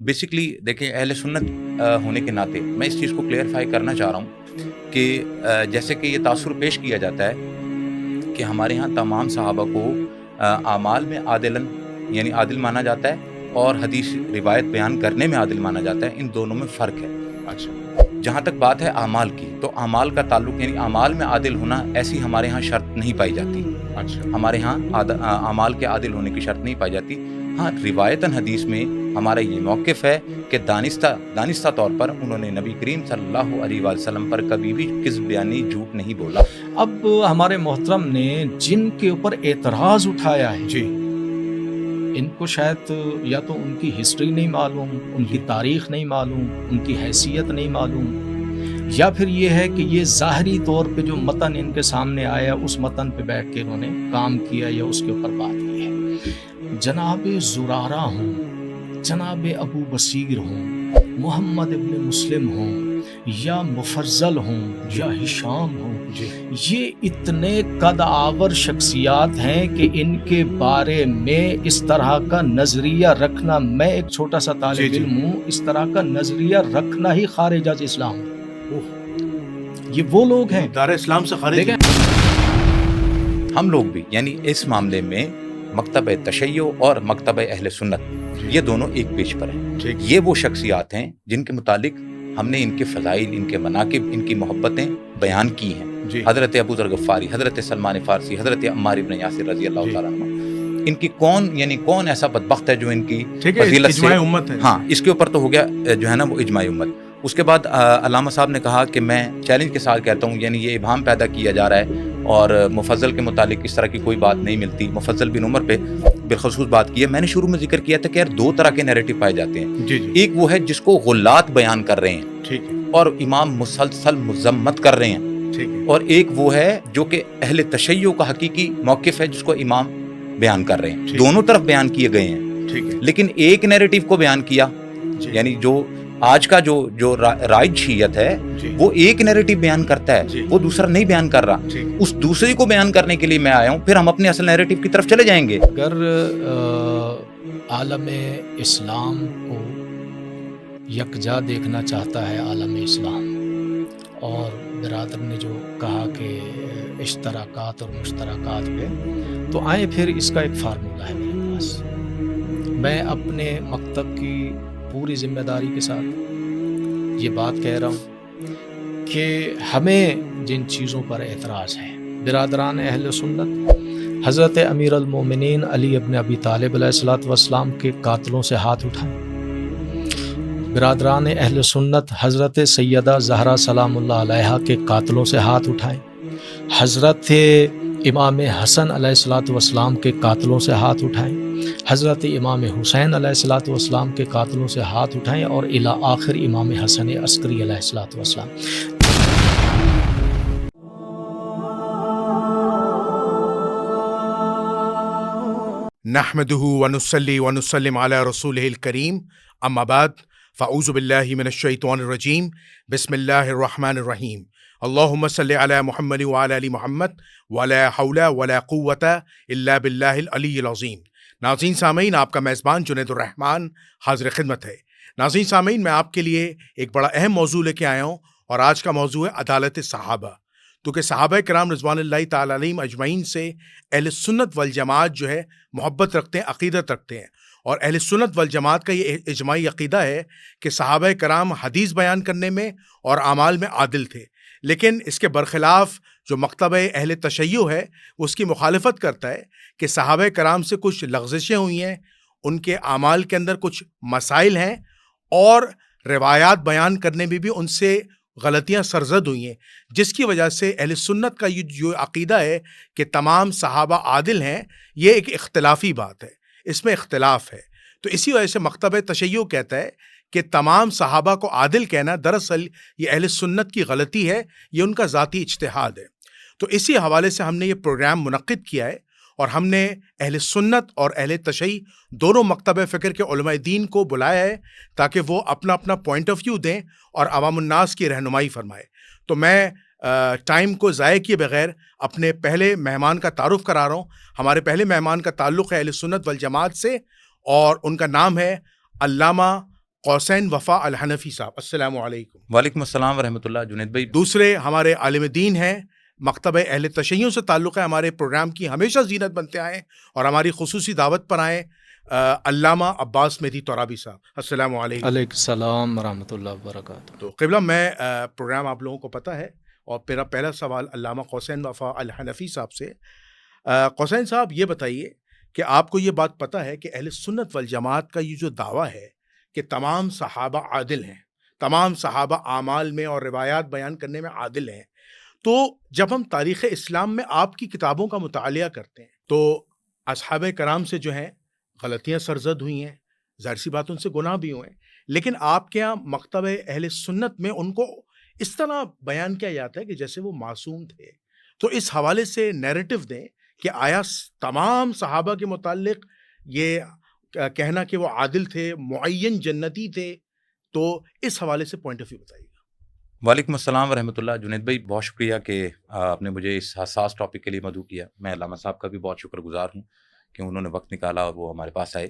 Basically دیکھیں اہل سنت ہونے کے ناطے میں اس چیز کو کلیئرفائی کرنا چاہ رہا ہوں کہ جیسے کہ یہ تاثر پیش کیا جاتا ہے کہ ہمارے ہاں تمام صحابہ کو اعمال میں عادلاً یعنی عادل مانا جاتا ہے اور حدیث روایت بیان کرنے میں عادل مانا جاتا ہے، ان دونوں میں فرق ہے۔ اچھا، جہاں تک بات ہے اعمال کی، تو اعمال کا تعلق یعنی اعمال میں عادل ہونا ایسی ہمارے ہاں شرط نہیں پائی جاتی۔ اچھا، ہمارے ہاں اعمال کے عادل ہونے کی شرط نہیں پائی جاتی۔ ہاں روایتاً حدیث میں ہمارا یہ موقف ہے کہ دانستہ طور پر انہوں نے نبی کریم صلی اللہ علیہ وسلم پر کبھی بھی کذب بیانی، جھوٹ نہیں بولا۔ اب ہمارے محترم نے جن کے اوپر اعتراض اٹھایا ہے جی، ان کو شاید یا تو ان کی ہسٹری نہیں معلوم، ان کی تاریخ نہیں معلوم، ان کی حیثیت نہیں معلوم، یا پھر یہ ہے کہ یہ ظاہری طور پہ جو متن ان کے سامنے آیا اس متن پہ بیٹھ کے انہوں نے کام کیا یا اس کے اوپر بات کی ہے۔ جناب زرارہ ہوں، جناب ابو بصیر ہوں، محمد ابن مسلم ہوں، یا مفضل ہوں یا ہشام ہوں، جی، یہ اتنے قد آور شخصیات ہیں کہ ان کے بارے میں اس طرح کا نظریہ رکھنا، میں ایک چھوٹا سا طالب علم ہوں، اس طرح کا نظریہ رکھنا ہی خارج از اسلام ہے۔ یہ وہ لوگ ہیں دار اسلام سے خارج دیکھیں ہم لوگ بھی یعنی اس معاملے میں مکتب تشیع اور مکتب اہل سنت یہ دونوں ایک پیج پر ہیں۔ ٹھیک، یہ وہ شخصیات ہیں جن کے متعلق ہم نے ان کے فضائل، ان کے مناقب، ان کی محبتیں بیان کی ہیں۔ جی، حضرت ابو ذر غفاری، حضرت سلمان فارسی، حضرت عمار ابن یاسر رضی اللہ جی، تعالیٰ عنہ، ان کی کون ایسا بدبخت ہے جو ان کی ٹھیک ہے، فضیلت سے، اجماع امت ہے۔ ہاں اس کے اوپر تو ہو گیا جو ہے نا وہ اجماع امت۔ اس کے بعد علامہ صاحب نے کہا کہ میں چیلنج کے ساتھ کہتا ہوں، یعنی یہ ابہام پیدا کیا جا رہا ہے اور مفضل کے متعلق اس طرح کی کوئی بات نہیں ملتی۔ مفضل بن عمر پہ بالخصوص بات کی ہے۔ میں نے شروع میں ذکر کیا تھا کہ یار دو طرح کے نیریٹو پائے جاتے ہیں، جی، جی، ایک وہ ہے جس کو غلات بیان کر رہے ہیں ٹھیک ہے، اور امام مسلسل مذمت کر رہے ہیں، ٹھیک ہے، اور ایک وہ ہے جو کہ اہل تشیع کا حقیقی موقف ہے جس کو امام بیان کر رہے ہیں۔ ٹھیک، دونوں طرف بیان کیے گئے ہیں، ٹھیک ہے، لیکن ایک نیریٹو کو بیان کیا، جی، یعنی جو آج کا جو رائج شیعت ہے جی، وہ ایک نیریٹو بیان کرتا ہے، جی، وہ دوسرا نہیں بیان کر رہا۔ ٹھیک ہے، اس دوسرے کو بیان کرنے کے لیے میں آیا ہوں، پھر ہم اپنے اصل نیریٹو کی طرف چلے جائیں گے۔ اگر عالم اسلام کو یکجا دیکھنا چاہتا ہے عالم اسلام، اور برادر نے جو کہا کہ اشتراکات اور مشترکات پہ، تو آئیں پھر اس کا ایک فارمولہ ہے میرے پاس۔ میں اپنے مکتب کی پوری ذمہ داری کے ساتھ یہ بات کہہ رہا ہوں کہ ہمیں جن چیزوں پر اعتراض ہے، برادران اہل سنت حضرت امیر المومنین علی ابن ابی طالب علیہ الصلوۃ والسلام کے قاتلوں سے ہاتھ اٹھائیں۔ برادران اہل سنت حضرت سیدہ زہرا سلام اللہ علیہا کے قاتلوں سے ہاتھ اٹھائیں۔ حضرت امام حسن علیہ الصلوۃ والسلام کے قاتلوں سے ہاتھ اٹھائیں۔ حضرت امام حسین علیہ الصلوۃ والسلام کے قاتلوں سے ہاتھ اٹھائیں، اور الی آخر امام حسن عسکری علیہ الصلوۃ والسلام۔ نحمده ونصلي ونسلم على رسوله الكريم، اما بعد فاعوذ بالله من الشيطان الرجيم، بسم الله الرحمن الرحيم، اللهم صل على محمد وعلى ال محمد ولا حول ولا قوة الا بالله العلی العظیم۔ ناظرین سامعین، آپ کا میزبان جنید الرحمن حاضر خدمت ہے۔ ناظرین سامعین، میں آپ کے لیے ایک بڑا اہم موضوع لے کے آیا ہوں، اور آج کا موضوع ہے عدالت صحابہ۔ تو کہ صحابہ کرام رضوان اللہ تعالیٰ علیہم اجمعین سے اہل سنت والجماعت جو ہے محبت رکھتے ہیں، عقیدت رکھتے ہیں، اور اہل سنت والجماعت کا یہ اجماعی عقیدہ ہے کہ صحابہ کرام حدیث بیان کرنے میں اور اعمال میں عادل تھے۔ لیکن اس کے برخلاف جو مکتب اہل تشیع ہے وہ اس کی مخالفت کرتا ہے کہ صحابہ کرام سے کچھ لغزشیں ہوئی ہیں، ان کے اعمال کے اندر کچھ مسائل ہیں، اور روایات بیان کرنے میں بھی ان سے غلطیاں سرزد ہوئی ہیں، جس کی وجہ سے اہل سنت کا یہ جو عقیدہ ہے کہ تمام صحابہ عادل ہیں، یہ ایک اختلافی بات ہے، اس میں اختلاف ہے۔ تو اسی وجہ سے مکتب تشیع کہتا ہے کہ تمام صحابہ کو عادل کہنا دراصل یہ اہل سنت کی غلطی ہے، یہ ان کا ذاتی اجتہاد ہے۔ تو اسی حوالے سے ہم نے یہ پروگرام منعقد کیا ہے، اور ہم نے اہل سنت اور اہل تشیع دونوں مکتب فکر کے علماء دین کو بلایا ہے تاکہ وہ اپنا اپنا پوائنٹ آف ویو دیں اور عوام الناس کی رہنمائی فرمائے۔ تو میں ٹائم کو ضائع کیے بغیر اپنے پہلے مہمان کا تعارف کرا رہا ہوں۔ ہمارے پہلے مہمان کا تعلق ہے اہل سنت والجماعت سے، اور ان کا نام ہے علامہ قوسین وفا الحنفی صاحب، السلام علیکم. وعلیکم السلام ورحمۃ اللہ. جنید بھائی دوسرے ہمارے عالم دین ہیں، مکتب اہل تشیع سے تعلق ہے، ہمارے پروگرام کی ہمیشہ زینت بنتے آئے اور ہماری خصوصی دعوت پر آئے، علامہ عباس مہدی ترابی صاحب، السلام علیکم. علیکم السلام ورحمۃ اللہ وبرکاتہ. تو قبلہ، میں پروگرام آپ لوگوں کو پتہ ہے، اور میرا پہلا سوال علامہ قوسین وفا الحنفی صاحب سے. قوسین صاحب، یہ بتائیے کہ آپ کو یہ بات پتہ ہے کہ اہل سنت والجماعت کا یہ جو دعویٰ ہے کہ تمام صحابہ عادل ہیں، تمام صحابہ اعمال میں اور روایات بیان کرنے میں عادل ہیں، تو جب ہم تاریخ اسلام میں آپ کی کتابوں کا مطالعہ کرتے ہیں تو اصحاب کرام سے جو ہیں غلطیاں سرزد ہوئی ہیں، ظاہر سی بات ان سے گناہ بھی ہوئے ہیں، لیکن آپ کے یہاں مکتب اہل سنت میں ان کو اس طرح بیان کیا جاتا ہے کہ جیسے وہ معصوم تھے. تو اس حوالے سے نیریٹو دیں کہ آیا تمام صحابہ کے متعلق یہ کہنا کہ وہ عادل تھے، معین جنتی تھے، تو اس حوالے سے پوائنٹ آف ویو بتائیے گا. وعلیکم السلام ورحمۃ اللہ. جنید بھائی بہت شکریہ کہ آپ نے مجھے اس حساس ٹاپک کے لیے مدعو کیا. میں علامہ صاحب کا بھی بہت شکر گزار ہوں کہ انہوں نے وقت نکالا اور وہ ہمارے پاس آئے.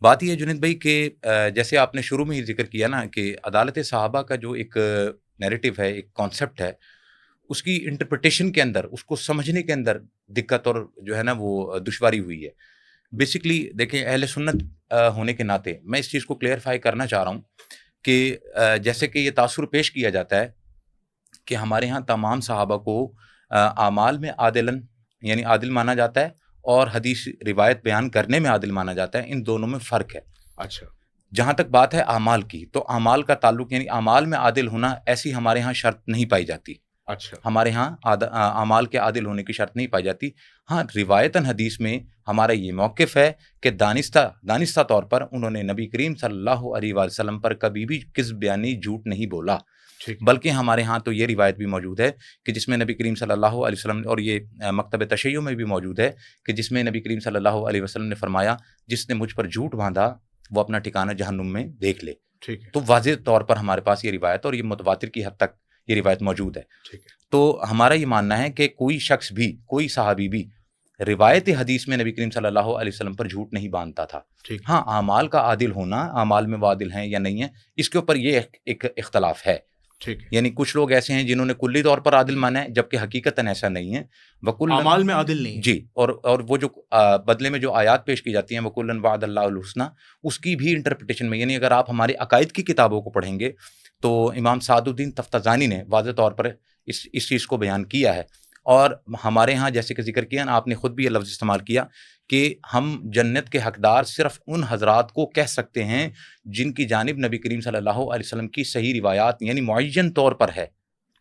بات یہ ہے جنید بھائی کہ جیسے آپ نے شروع میں ہی ذکر کیا نا کہ عدالت صحابہ کا جو ایک نیریٹو ہے، ایک کانسیپٹ ہے، اس کی انٹرپریٹیشن کے اندر، اس کو سمجھنے کے اندر دقت اور جو ہے نا وہ دشواری ہوئی ہے. بیسکلی دیکھیں، اہل سنت ہونے کے ناطے میں اس چیز کو کلیئرفائی کرنا چاہ رہا ہوں کہ جیسے کہ یہ تاثر پیش کیا جاتا ہے کہ ہمارے ہاں تمام صحابہ کو اعمال میں عادلاً یعنی عادل مانا جاتا ہے، اور حدیث روایت بیان کرنے میں عادل مانا جاتا ہے. ان دونوں میں فرق ہے. اچھا، جہاں تک بات ہے اعمال کی، تو اعمال کا تعلق یعنی اعمال میں عادل ہونا ایسی ہمارے ہاں شرط نہیں پائی جاتی. اچھا، ہمارے ہاں اعمال کے عادل ہونے کی شرط نہیں پائی جاتی. ہاں، روایتاً حدیث میں ہمارا یہ موقف ہے کہ دانستہ طور پر انہوں نے نبی کریم صلی اللہ علیہ وآلہ وسلم پر کبھی بھی کذب بیانی، جھوٹ نہیں بولا. بلکہ ہمارے ہاں تو یہ روایت بھی موجود ہے کہ جس میں نبی کریم صلی اللہ علیہ وسلم، اور یہ مکتب تشیع میں بھی موجود ہے کہ جس میں نبی کریم صلی اللہ علیہ وسلم نے فرمایا، جس نے مجھ پر جھوٹ باندھا وہ اپنا ٹھکانہ جہنم میں دیکھ لے. ٹھیک ہے. تو واضح طور پر ہمارے پاس یہ روایت، اور یہ متواتر کی حد تک یہ روایت موجود ہے. ٹھیک ہے. تو ہمارا یہ ماننا ہے کہ کوئی شخص بھی، کوئی صحابی بھی روایت حدیث میں نبی کریم صلی اللہ علیہ وسلم پر جھوٹ نہیں باندھتا تھا. ہاں، اعمال کا عادل ہونا، اعمال میں وہ عادل ہیں یا نہیں ہیں، اس کے اوپر یہ ایک اختلاف ہے. ٹھیک ہے. یعنی کچھ لوگ ایسے ہیں جنہوں نے کلی طور پر عادل مانا ہے، جبکہ حقیقتاً ایسا نہیں ہے. اعمال میں عادل نہیں. جی، اور وہ جو بدلے میں جو آیات پیش کی جاتی ہیں وَكُلًّا وَعَدَ اللَّهُ الْحُسْنَى، اس کی بھی انٹرپریٹیشن میں، یعنی اگر آپ ہمارے عقائد کی کتابوں کو پڑھیں گے تو امام سعد الدین تفتزانی نے واضح طور پر اس چیز کو بیان کیا ہے. اور ہمارے ہاں جیسے کہ ذکر کیا نا، آپ نے خود بھی یہ لفظ استعمال کیا کہ ہم جنت کے حقدار صرف ان حضرات کو کہہ سکتے ہیں جن کی جانب نبی کریم صلی اللہ علیہ وسلم کی صحیح روایات یعنی معین طور پر ہے.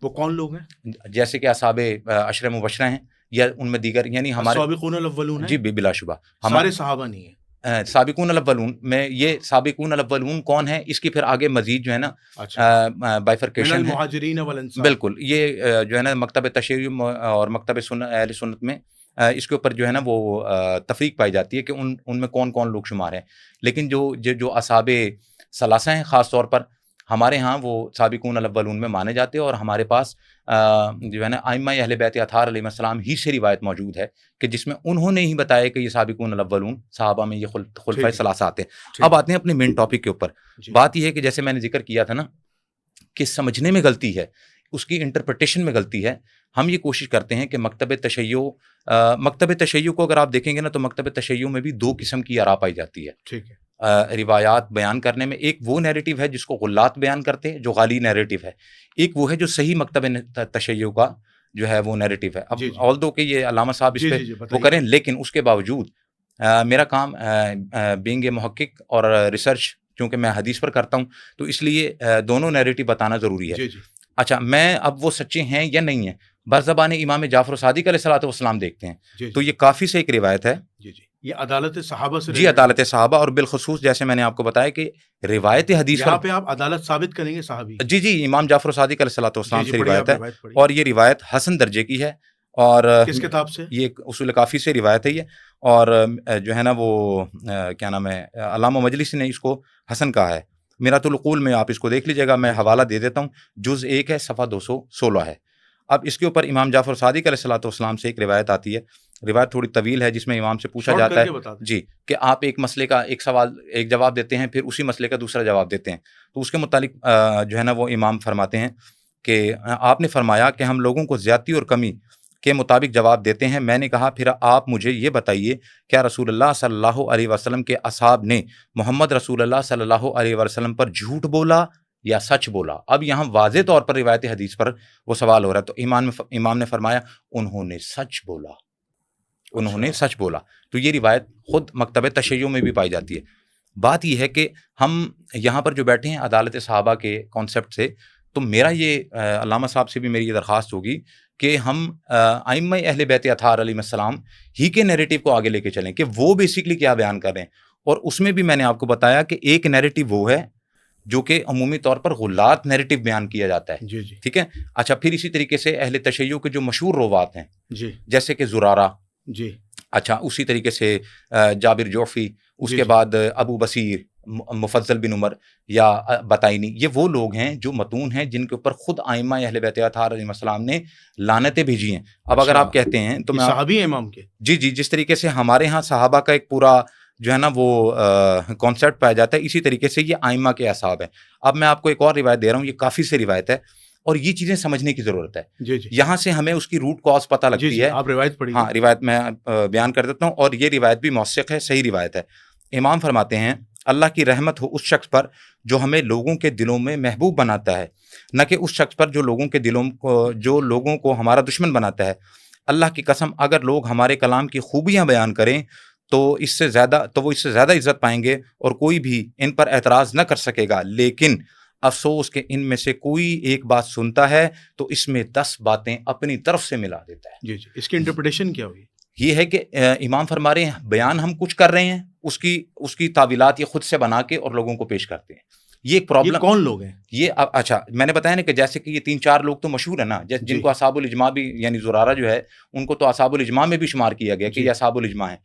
وہ کون لوگ ہیں؟ جیسے کہ اصحاب عشرہ مبشرہ ہیں، یا ان میں دیگر یعنی ہمارے سابقون الاولون ہیں. جی بلا شبہ سارے صحابہ نہیں ہیں. سابقون الاولون میں یہ سابقون الاولون کون ہے، اس کی پھر آگے مزید جو ہے نا بائفرکیشن ہے. المہاجرین والانصار. بالکل، یہ جو ہے نا مکتب تشیع اور مکتب اہل سنت میں اس کے اوپر جو ہے نا وہ تفریق پائی جاتی ہے کہ ان میں کون کون لوگ شمار ہیں. لیکن جو اصحاب ثلاثہ ہیں خاص طور پر ہمارے ہاں وہ سابقون الاولون میں مانے جاتے ہیں، اور ہمارے پاس جو ہے نا ائمہ اہل بیت اطہار علیہ السلام ہی سے روایت موجود ہے کہ جس میں انہوں نے ہی بتایا کہ یہ سابقون الاولون صحابہ میں یہ خلفائے ثلاثہ آتے ہیں. اب آتے ہیں اپنے مین ٹاپک کے اوپر. بات یہ ہے کہ جیسے میں نے ذکر کیا تھا نا کہ سمجھنے میں غلطی ہے، اس کی انٹرپریٹیشن میں غلطی ہے. ہم یہ کوشش کرتے ہیں کہ مکتب تشیع کو اگر آپ دیکھیں گے نا تو مکتب تشیع میں بھی دو قسم کی آراء پائی جاتی ہے. ٹھیک ہے. روایات بیان کرنے میں ایک وہ نیریٹو ہے جس کو غلات بیان کرتے ہیں، جو غالی نیریٹو ہے. ایک وہ ہے جو صحیح مکتب تشیع کا جو ہے وہ نیریٹو ہے. اب آلدو کہ یہ علامہ صاحب اس پہ وہ کریں، لیکن اس کے باوجود میرا کام بینگ اے محقق اور ریسرچ چونکہ میں حدیث پر کرتا ہوں تو اس لیے دونوں نیریٹو بتانا ضروری ہے. اچھا، میں اب وہ سچے ہیں یا نہیں ہیں برزبان امام جعفر صادق علیہ الصلوۃ والسلام دیکھتے ہیں. تو یہ کافی سے ایک روایت ہے. یہ عدالت صحابہ سے. جی، عدالت صحابہ، اور بالخصوص جیسے میں نے آپ کو بتایا کہ روایت حدیث یہاں پہ آپ عدالت ثابت کریں گے صحابی. جی، امام جعفر صادق علیہ الصلوۃ والسلام سے روایت ہے، اور یہ روایت حسن درجے کی ہے. اور کس کتاب سے؟ یہ اصول کافی سے روایت ہے یہ، اور جو ہے نا وہ کیا نام ہے، علامہ مجلسی نے اس کو حسن کہا ہے. میرات العقول میں آپ اس کو دیکھ لیجیے گا، میں حوالہ دے دیتا ہوں. جز 1 ہے، صفحہ 216 ہے. اب اس کے اوپر امام جعفر صادق علیہ الصلوۃ والسلام سے ایک روایت آتی ہے، روایت تھوڑی طویل ہے، جس میں امام سے پوچھا جاتا ہے جی کہ آپ ایک مسئلے کا ایک سوال ایک جواب دیتے ہیں، پھر اسی مسئلے کا دوسرا جواب دیتے ہیں، تو اس کے متعلق جو ہے نا وہ امام فرماتے ہیں کہ آپ نے فرمایا کہ ہم لوگوں کو زیادتی اور کمی کے مطابق جواب دیتے ہیں۔ میں نے کہا پھر آپ مجھے یہ بتائیے کیا رسول اللہ صلی اللہ علیہ وسلم کے اصحاب نے محمد رسول اللہ صلی اللہ علیہ وسلم پر جھوٹ بولا یا سچ بولا؟ اب یہاں واضح طور پر روایت حدیث پر وہ سوال ہو رہا ہے، تو امام نے فرمایا انہوں نے سچ بولا، انہوں نے سچ بولا۔ تو یہ روایت خود مکتب تشیع میں بھی پائی جاتی ہے۔ بات یہ ہے کہ ہم یہاں پر جو بیٹھے ہیں عدالت صحابہ کے کانسیپٹ سے، تو میرا یہ علامہ صاحب سے بھی میری یہ درخواست ہوگی کہ ہم ائمہ اہل بیت اطہار علیہ السلام ہی کے نیریٹو کو آگے لے کے چلیں کہ وہ بیسکلی کیا بیان کر رہے ہیں، اور اس میں بھی میں نے آپ کو بتایا کہ ایک نیریٹو وہ ہے جو کہ عمومی طور پر غلات نیریٹو بیان کیا جاتا ہے، جی جی ٹھیک ہے۔ اچھا، پھر اسی طریقے سے اہل تشیع کے جو مشہور روات ہیں جی جیسے کہ زرارہ، جی اچھا اسی طریقے سے جابر جوفی، اس جی کے جی بعد ابو بصیر، مفضل بن عمر یا بطائنی، یہ وہ لوگ ہیں جو متون ہیں جن کے اوپر خود ائمہ اہل بیت اطہار علیہ السلام نے لعنتیں بھیجی ہیں۔ اب اگر اچھا، آپ کہتے ہیں تو یہ میں صحابی ہیں امام کے؟ جی جی، جس طریقے سے ہمارے ہاں صحابہ کا ایک پورا جو ہے نا وہ کانسیپٹ پایا جاتا ہے، اسی طریقے سے یہ ائمہ کے اصحاب ہیں۔ اب میں آپ کو ایک اور روایت دے رہا ہوں، یہ کافی سے روایت ہے اور یہ چیزیں سمجھنے کی ضرورت ہے، جی جی یہاں سے ہمیں اس کی روٹ کاز پتہ جی لگتی جی ہے۔ آپ روایت پڑھیے۔ ہاں، روایت میں بیان کر دیتا ہوں، اور یہ روایت بھی موثق ہے، صحیح روایت ہے۔ امام فرماتے ہیں اللہ کی رحمت ہو اس شخص پر جو ہمیں لوگوں کے دلوں میں محبوب بناتا ہے، نہ کہ اس شخص پر جو لوگوں کو ہمارا دشمن بناتا ہے۔ اللہ کی قسم اگر لوگ ہمارے کلام کی خوبیاں بیان کریں تو وہ اس سے زیادہ عزت پائیں گے اور کوئی بھی ان پر اعتراض نہ کر سکے گا، لیکن افسوس کہ ان میں سے کوئی ایک بات سنتا ہے تو اس میں 10 باتیں اپنی طرف سے ملا دیتا ہے۔ جی جی اس کی انٹرپریٹیشن کیا ہوئی؟ یہ ہے کہ امام فرما رہے ہیں بیان ہم کچھ کر رہے ہیں، اس کی تعویلات یہ خود سے بنا کے اور لوگوں کو پیش کرتے ہیں۔ یہ ایک پرابلم۔ یہ کون لوگ ہیں؟ یہ اچھا میں نے بتایا نا کہ جیسے کہ یہ 3-4 لوگ تو مشہور ہیں نا، جن کو اصحاب الاجماع بھی، یعنی زرارہ جو ہے ان کو تو اصحاب الاجماع میں بھی شمار کیا گیا کہ یہ اصحاب الاجماع ہیں۔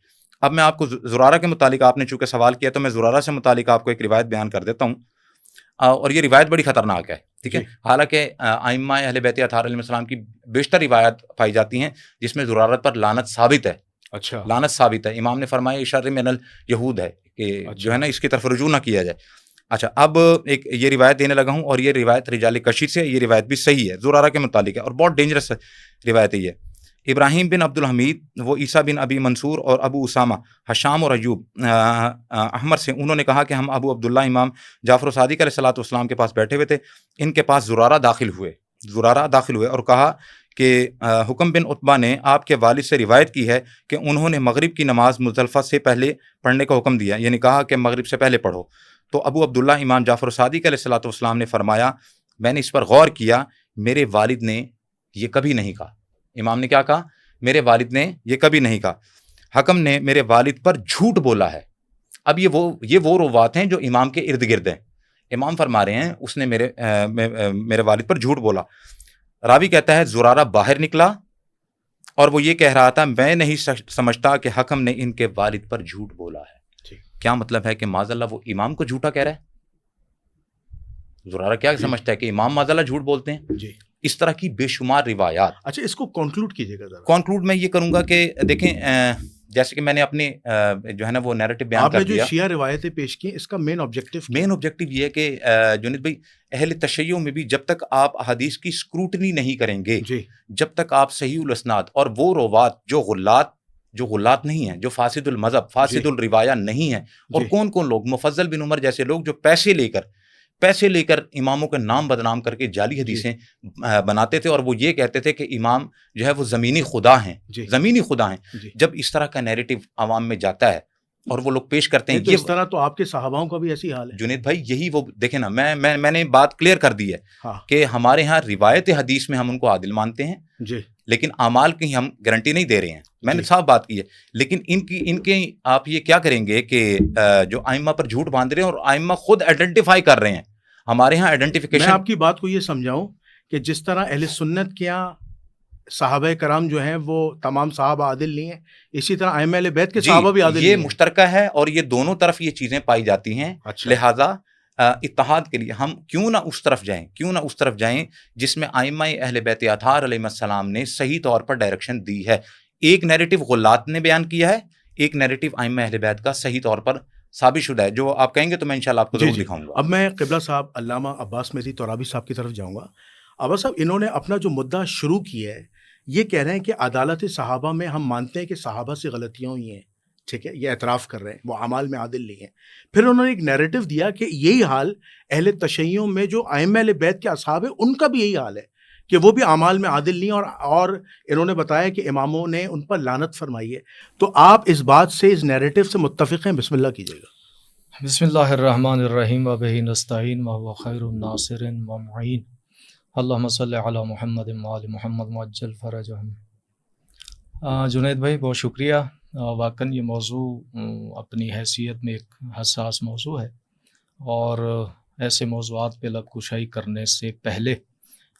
اب میں آپ کو زرارہ کے متعلق، آپ نے چونکہ سوال کیا تو میں زرارہ سے متعلق آپ کو ایک روایت بیان کر دیتا ہوں، اور یہ روایت بڑی خطرناک ہے، ٹھیک ہے۔ حالانکہ ائمہ اہل بیت اطہار علیہ السلام کی بیشتر روایت پائی جاتی ہیں جس میں زرارت پر لعنت ثابت ہے، اچھا لعنت ثابت ہے۔ امام نے فرمایا یہ شر من الیہود ہے کہ جو ہے نا اس کی طرف رجوع نہ کیا جائے۔ اچھا، اب ایک یہ روایت دینے لگا ہوں، اور یہ روایت رجال کشی سے، یہ روایت بھی صحیح ہے، زرارہ کے متعلق ہے اور بہت ڈینجرس روایت ہے یہ۔ ابراہیم بن عبد الحمید، وہ عیسیٰ بن ابی منصور اور ابو اسامہ، حشام اور ایوب احمر سے، انہوں نے کہا کہ ہم ابو عبداللہ امام جعفر صادق علیہ الصلوۃ والسلام کے پاس بیٹھے ہوئے تھے، ان کے پاس زرارہ داخل ہوئے اور کہا کہ حکم بن عتبہ نے آپ کے والد سے روایت کی ہے کہ انہوں نے مغرب کی نماز مزدلفہ سے پہلے پڑھنے کا حکم دیا، یعنی کہا کہ مغرب سے پہلے پڑھو۔ تو ابو عبداللہ امام جعفر صادق علیہ الصلوۃ والسلام نے فرمایا میں نے اس پر غور کیا، میرے والد نے یہ کبھی نہیں کہا۔ امام نے کیا کہا؟ میرے والد نے یہ کبھی نہیں کہا۔ حکم نے میرے والد پر جھوٹ بولا ہے۔ اب یہ وہ روات ہیں جو امام کے ارد گرد ہیں۔ امام فرما رہے ہیں اس نے میرے والد پر جھوٹ بولا۔ راوی کہتا ہے زرارہ باہر نکلا اور وہ یہ کہہ رہا تھا میں نہیں سمجھتا کہ حکم نے ان کے والد پر جھوٹ بولا ہے۔ کیا مطلب ہے کہ معاذ اللہ وہ امام کو جھوٹا کہہ رہا ہے؟ زرارہ کیا سمجھتا ہے کہ امام معاذ اللہ جھوٹ بولتے ہیں؟ جی اس طرح کی بے شمار روایات۔ اچھا اس کو کنکلوڈ کیجیے گا ذرا۔ کنکلوڈ میں یہ کروں گا کہ دیکھیں جیسے کہ میں نے اپنے جو ہے نا وہ نیریٹو بیان کر دیا، آپ نے جو شیعہ روایتیں پیش کی اس کا مین آبجیکٹو یہ ہے کہ جنید بھائی اہل تشیع میں بھی جب تک آپ احادیث کی اسکروٹنی نہیں کریں گے، جب تک آپ صحیح الاسناد اور وہ روات جو غلات نہیں ہیں، جو فاسد المذہب فاسد الروایہ نہیں ہیں، اور کون لوگ، مفضل بن عمر جیسے لوگ جو پیسے لے کر اماموں کے نام بدنام کر کے جعلی حدیثیں بناتے تھے، اور وہ یہ کہتے تھے کہ امام جو ہے وہ زمینی خدا ہیں۔ جب اس طرح کا نیریٹو عوام میں جاتا ہے اور وہ لوگ پیش کرتے ہیں، اس طرح تو آپ کے صحاباؤں کا بھی ایسی حال ہے جنید بھائی۔ یہی وہ دیکھیں نا، میں نے بات کلیئر کر دی ہے کہ ہمارے ہاں روایت حدیث میں ہم ان کو عادل مانتے ہیں، لیکن اعمال کی ہم گارنٹی نہیں دے رہے ہیں۔ میں نے صاف بات کی ہے، لیکن ان کے آپ یہ کیا کریں گے کہ جو ائمہ پر جھوٹ باندھ رہے ہیں اور ائمہ خود آئیڈینٹیفائی کر رہے ہیں، ہمارے ہاں آئیڈینٹیفیکیشن۔ میں آپ کی بات کو یہ سمجھاؤں کہ جس طرح اہل سنت کے یہاں صحابہ کرام جو ہیں وہ تمام صحابہ عادل نہیں ہیں، اسی طرح ائمہ اہل بیت کے صحابہ بھی عادل نہیں ہیں۔ یہ مشترکہ ہے اور یہ دونوں طرف یہ چیزیں پائی جاتی ہیں، لہٰذا اتحاد کے لیے ہم کیوں نہ اس طرف جائیں جس میں ائمہ اہل بیت اطہار علیہ السلام نے صحیح طور پر ڈائریکشن دی ہے. ایک نیریٹو غلات نے بیان کیا ہے, ایک نیریٹو ائمہ اہل بیت کا صحیح طور پر ثابت شدہ ہے. جو آپ کہیں گے تو میں انشاءاللہ آپ کو ضرور دکھاؤں گا. اب میں قبلہ صاحب علامہ عباس مہدی ترابی صاحب کی طرف جاؤں گا. عباس صاحب انہوں نے اپنا جو مدعا شروع کیا ہے یہ کہہ رہے ہیں کہ عدالت صحابہ میں ہم مانتے ہیں کہ صحابہ سے غلطیاں ہوئی ہیں, ٹھیک ہے, یہ اعتراف کر رہے ہیں, وہ اعمال میں عادل نہیں ہیں. پھر انہوں نے ایک نیریٹو دیا کہ یہی حال اہل تشیع میں جو ائمہ اہل بیت کے اصحاب ہیں ان کا بھی یہی حال ہے کہ وہ بھی اعمال میں عادل نہیں, اور انہوں نے بتایا کہ اماموں نے ان پر لعنت فرمائی ہے. تو آپ اس بات سے, اس نیریٹو سے متفق ہیں؟ بسم اللہ کیجیے گا. بسم اللہ الرحمن الرحیم وبہ نستعین وهو خیر الناصر ومعین اللہم صلی علی محمد وآل محمد وعجل فرجہم. جنید بھائی بہت شکریہ. واقعاً یہ موضوع اپنی حیثیت میں ایک حساس موضوع ہے, اور ایسے موضوعات پہ لب کشائی کرنے سے پہلے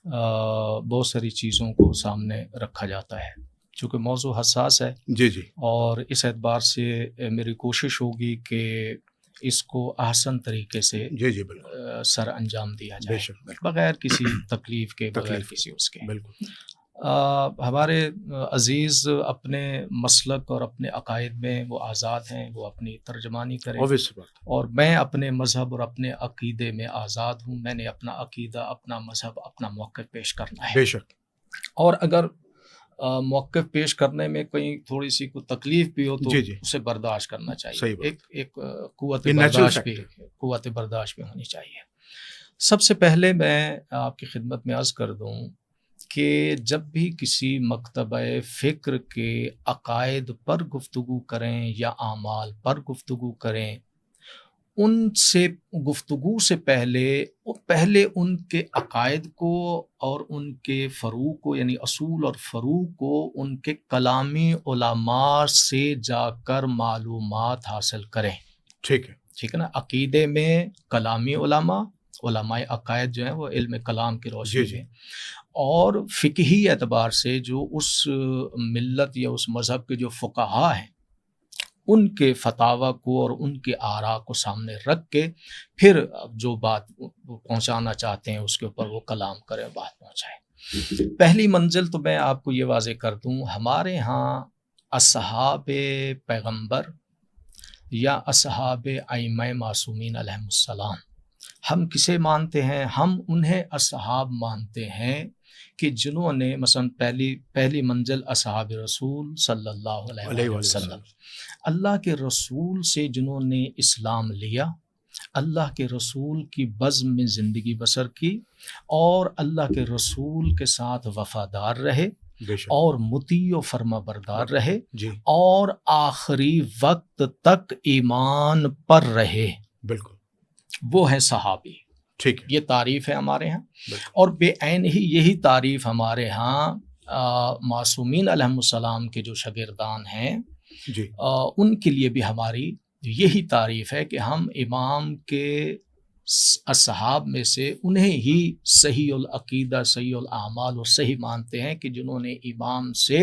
بہت ساری چیزوں کو سامنے رکھا جاتا ہے. چونکہ موضوع حساس ہے جی جی, اور اس اعتبار سے میری کوشش ہوگی کہ اس کو احسن طریقے سے جی جی بالکل سر انجام دیا بے جائے, شک, بغیر کسی تکلیف کے, بغیر کسی اس کے. بالکل. ہمارے عزیز اپنے مسلک اور اپنے عقائد میں وہ آزاد ہیں, وہ اپنی ترجمانی کریں, اور میں اپنے مذہب اور اپنے عقیدے میں آزاد ہوں. میں نے اپنا عقیدہ, اپنا مذہب, اپنا موقف پیش کرنا ہے. بے شک. اور اگر موقف پیش کرنے میں کہیں تھوڑی سی کوئی تکلیف بھی ہو تو جی جی, اسے برداشت کرنا چاہیے. ایک قوت برداشت بھی ہونی چاہیے. سب سے پہلے میں آپ کی خدمت میں عرض کر دوں کہ جب بھی کسی مکتبہ فکر کے عقائد پر گفتگو کریں یا اعمال پر گفتگو کریں, ان سے گفتگو سے پہلے ان کے عقائد کو اور ان کے فروع کو, یعنی اصول اور فروع کو, ان کے کلامی علماء سے جا کر معلومات حاصل کریں. ٹھیک ہے نا. عقیدے میں کلامی علماء عقائد جو ہیں وہ علم کلام کی روشنی میں, اور فقہی اعتبار سے جو اس ملت یا اس مذہب کے جو فقہا ہیں ان کے فتاوی کو اور ان کے آراء کو سامنے رکھ کے پھر جو بات پہنچانا چاہتے ہیں اس کے اوپر وہ کلام کریں, بات پہنچائیں. پہلی منزل تو میں آپ کو یہ واضح کر دوں, ہمارے ہاں اصحاب پیغمبر یا اصحاب ائمہ معصومین علیہم السلام, ہم کسے مانتے ہیں؟ ہم انہیں اصحاب مانتے ہیں کہ جنہوں نے مثلا پہلی منزل اصحاب رسول صلی اللہ علیہ وسلم, اللہ کے رسول سے جنہوں نے اسلام لیا, اللہ کے رسول کی بزم میں زندگی بسر کی, اور اللہ کے رسول کے ساتھ وفادار رہے, اور مطیع و فرما بردار رہے, اور آخری وقت تک ایمان پر رہے. بالکل, وہ ہے صحابی. ٹھیک, یہ تعریف ہے ہمارے ہاں. اور بے عین ہی یہی تعریف ہمارے ہاں معصومین علیہم السلام کے جو شاگردان ہیں ان کے لیے بھی ہماری یہی تعریف ہے کہ ہم امام کے اصحاب میں سے انہیں ہی صحیح العقیدہ, صحیح الاعمال اور صحیح مانتے ہیں کہ جنہوں نے امام سے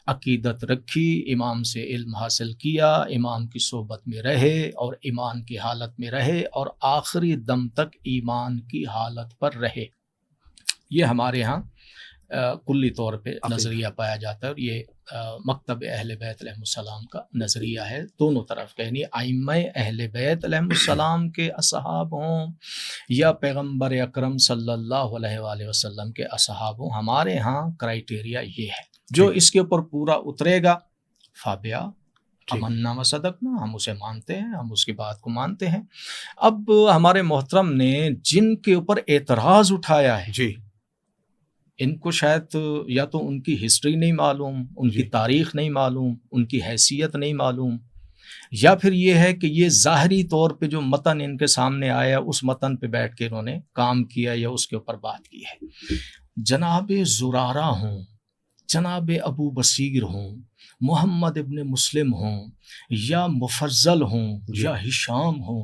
عقیدت رکھی, امام سے علم حاصل کیا, امام کی صحبت میں رہے اور ایمان کی حالت میں رہے, اور آخری دم تک ایمان کی حالت پر رہے. یہ ہمارے ہاں کلی طور پہ نظریہ پایا جاتا ہے, اور یہ مکتب اہل بیت علیہ السلام کا نظریہ ہے دونوں طرف کا. یعنی ائمہ اہل بیت علیہ السلام کے اصحاب ہوں یا پیغمبر اکرم صلی اللہ علیہ وآلہ وسلم کے اصحاب ہوں, ہمارے ہاں کرائیٹیریا یہ ہے. جو اس کے اوپر پورا اترے گا فابیا امنا و صدقنا, ہم اسے مانتے ہیں, ہم اس کی بات کو مانتے ہیں. اب ہمارے محترم نے جن کے اوپر اعتراض اٹھایا ہے ان کو شاید یا تو ان کی ہسٹری نہیں معلوم, ان کی تاریخ نہیں معلوم, ان کی حیثیت نہیں معلوم, یا پھر یہ ہے کہ یہ ظاہری طور پہ جو متن ان کے سامنے آیا اس متن پہ بیٹھ کے انہوں نے کام کیا یا اس کے اوپر بات کی ہے. جناب زرارہ ہوں, جناب ابو بصیر ہوں, محمد ابن مسلم ہوں, یا مفضل ہوں, یا ہشام ہوں,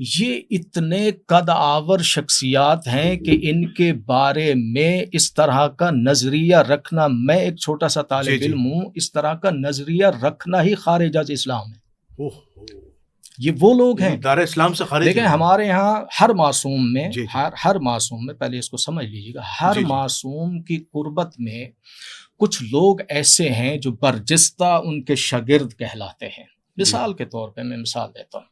یہ اتنے قد آور شخصیات ہیں کہ ان کے بارے میں اس طرح کا نظریہ رکھنا, میں ایک چھوٹا سا طالب علم ہوں, اس طرح کا نظریہ رکھنا ہی خارج از اسلام ہے. یہ وہ لوگ ہیں دار اسلام سے خارج دیکھیں ہیں۔ ہمارے ہاں ہر معصوم میں جی جی ہر معصوم میں پہلے اس کو سمجھ لیجیے گا، ہر جی جی معصوم کی قربت میں کچھ لوگ ایسے ہیں جو برجستہ ان کے شاگرد کہلاتے ہیں. مثال کے طور پہ میں مثال دیتا ہوں،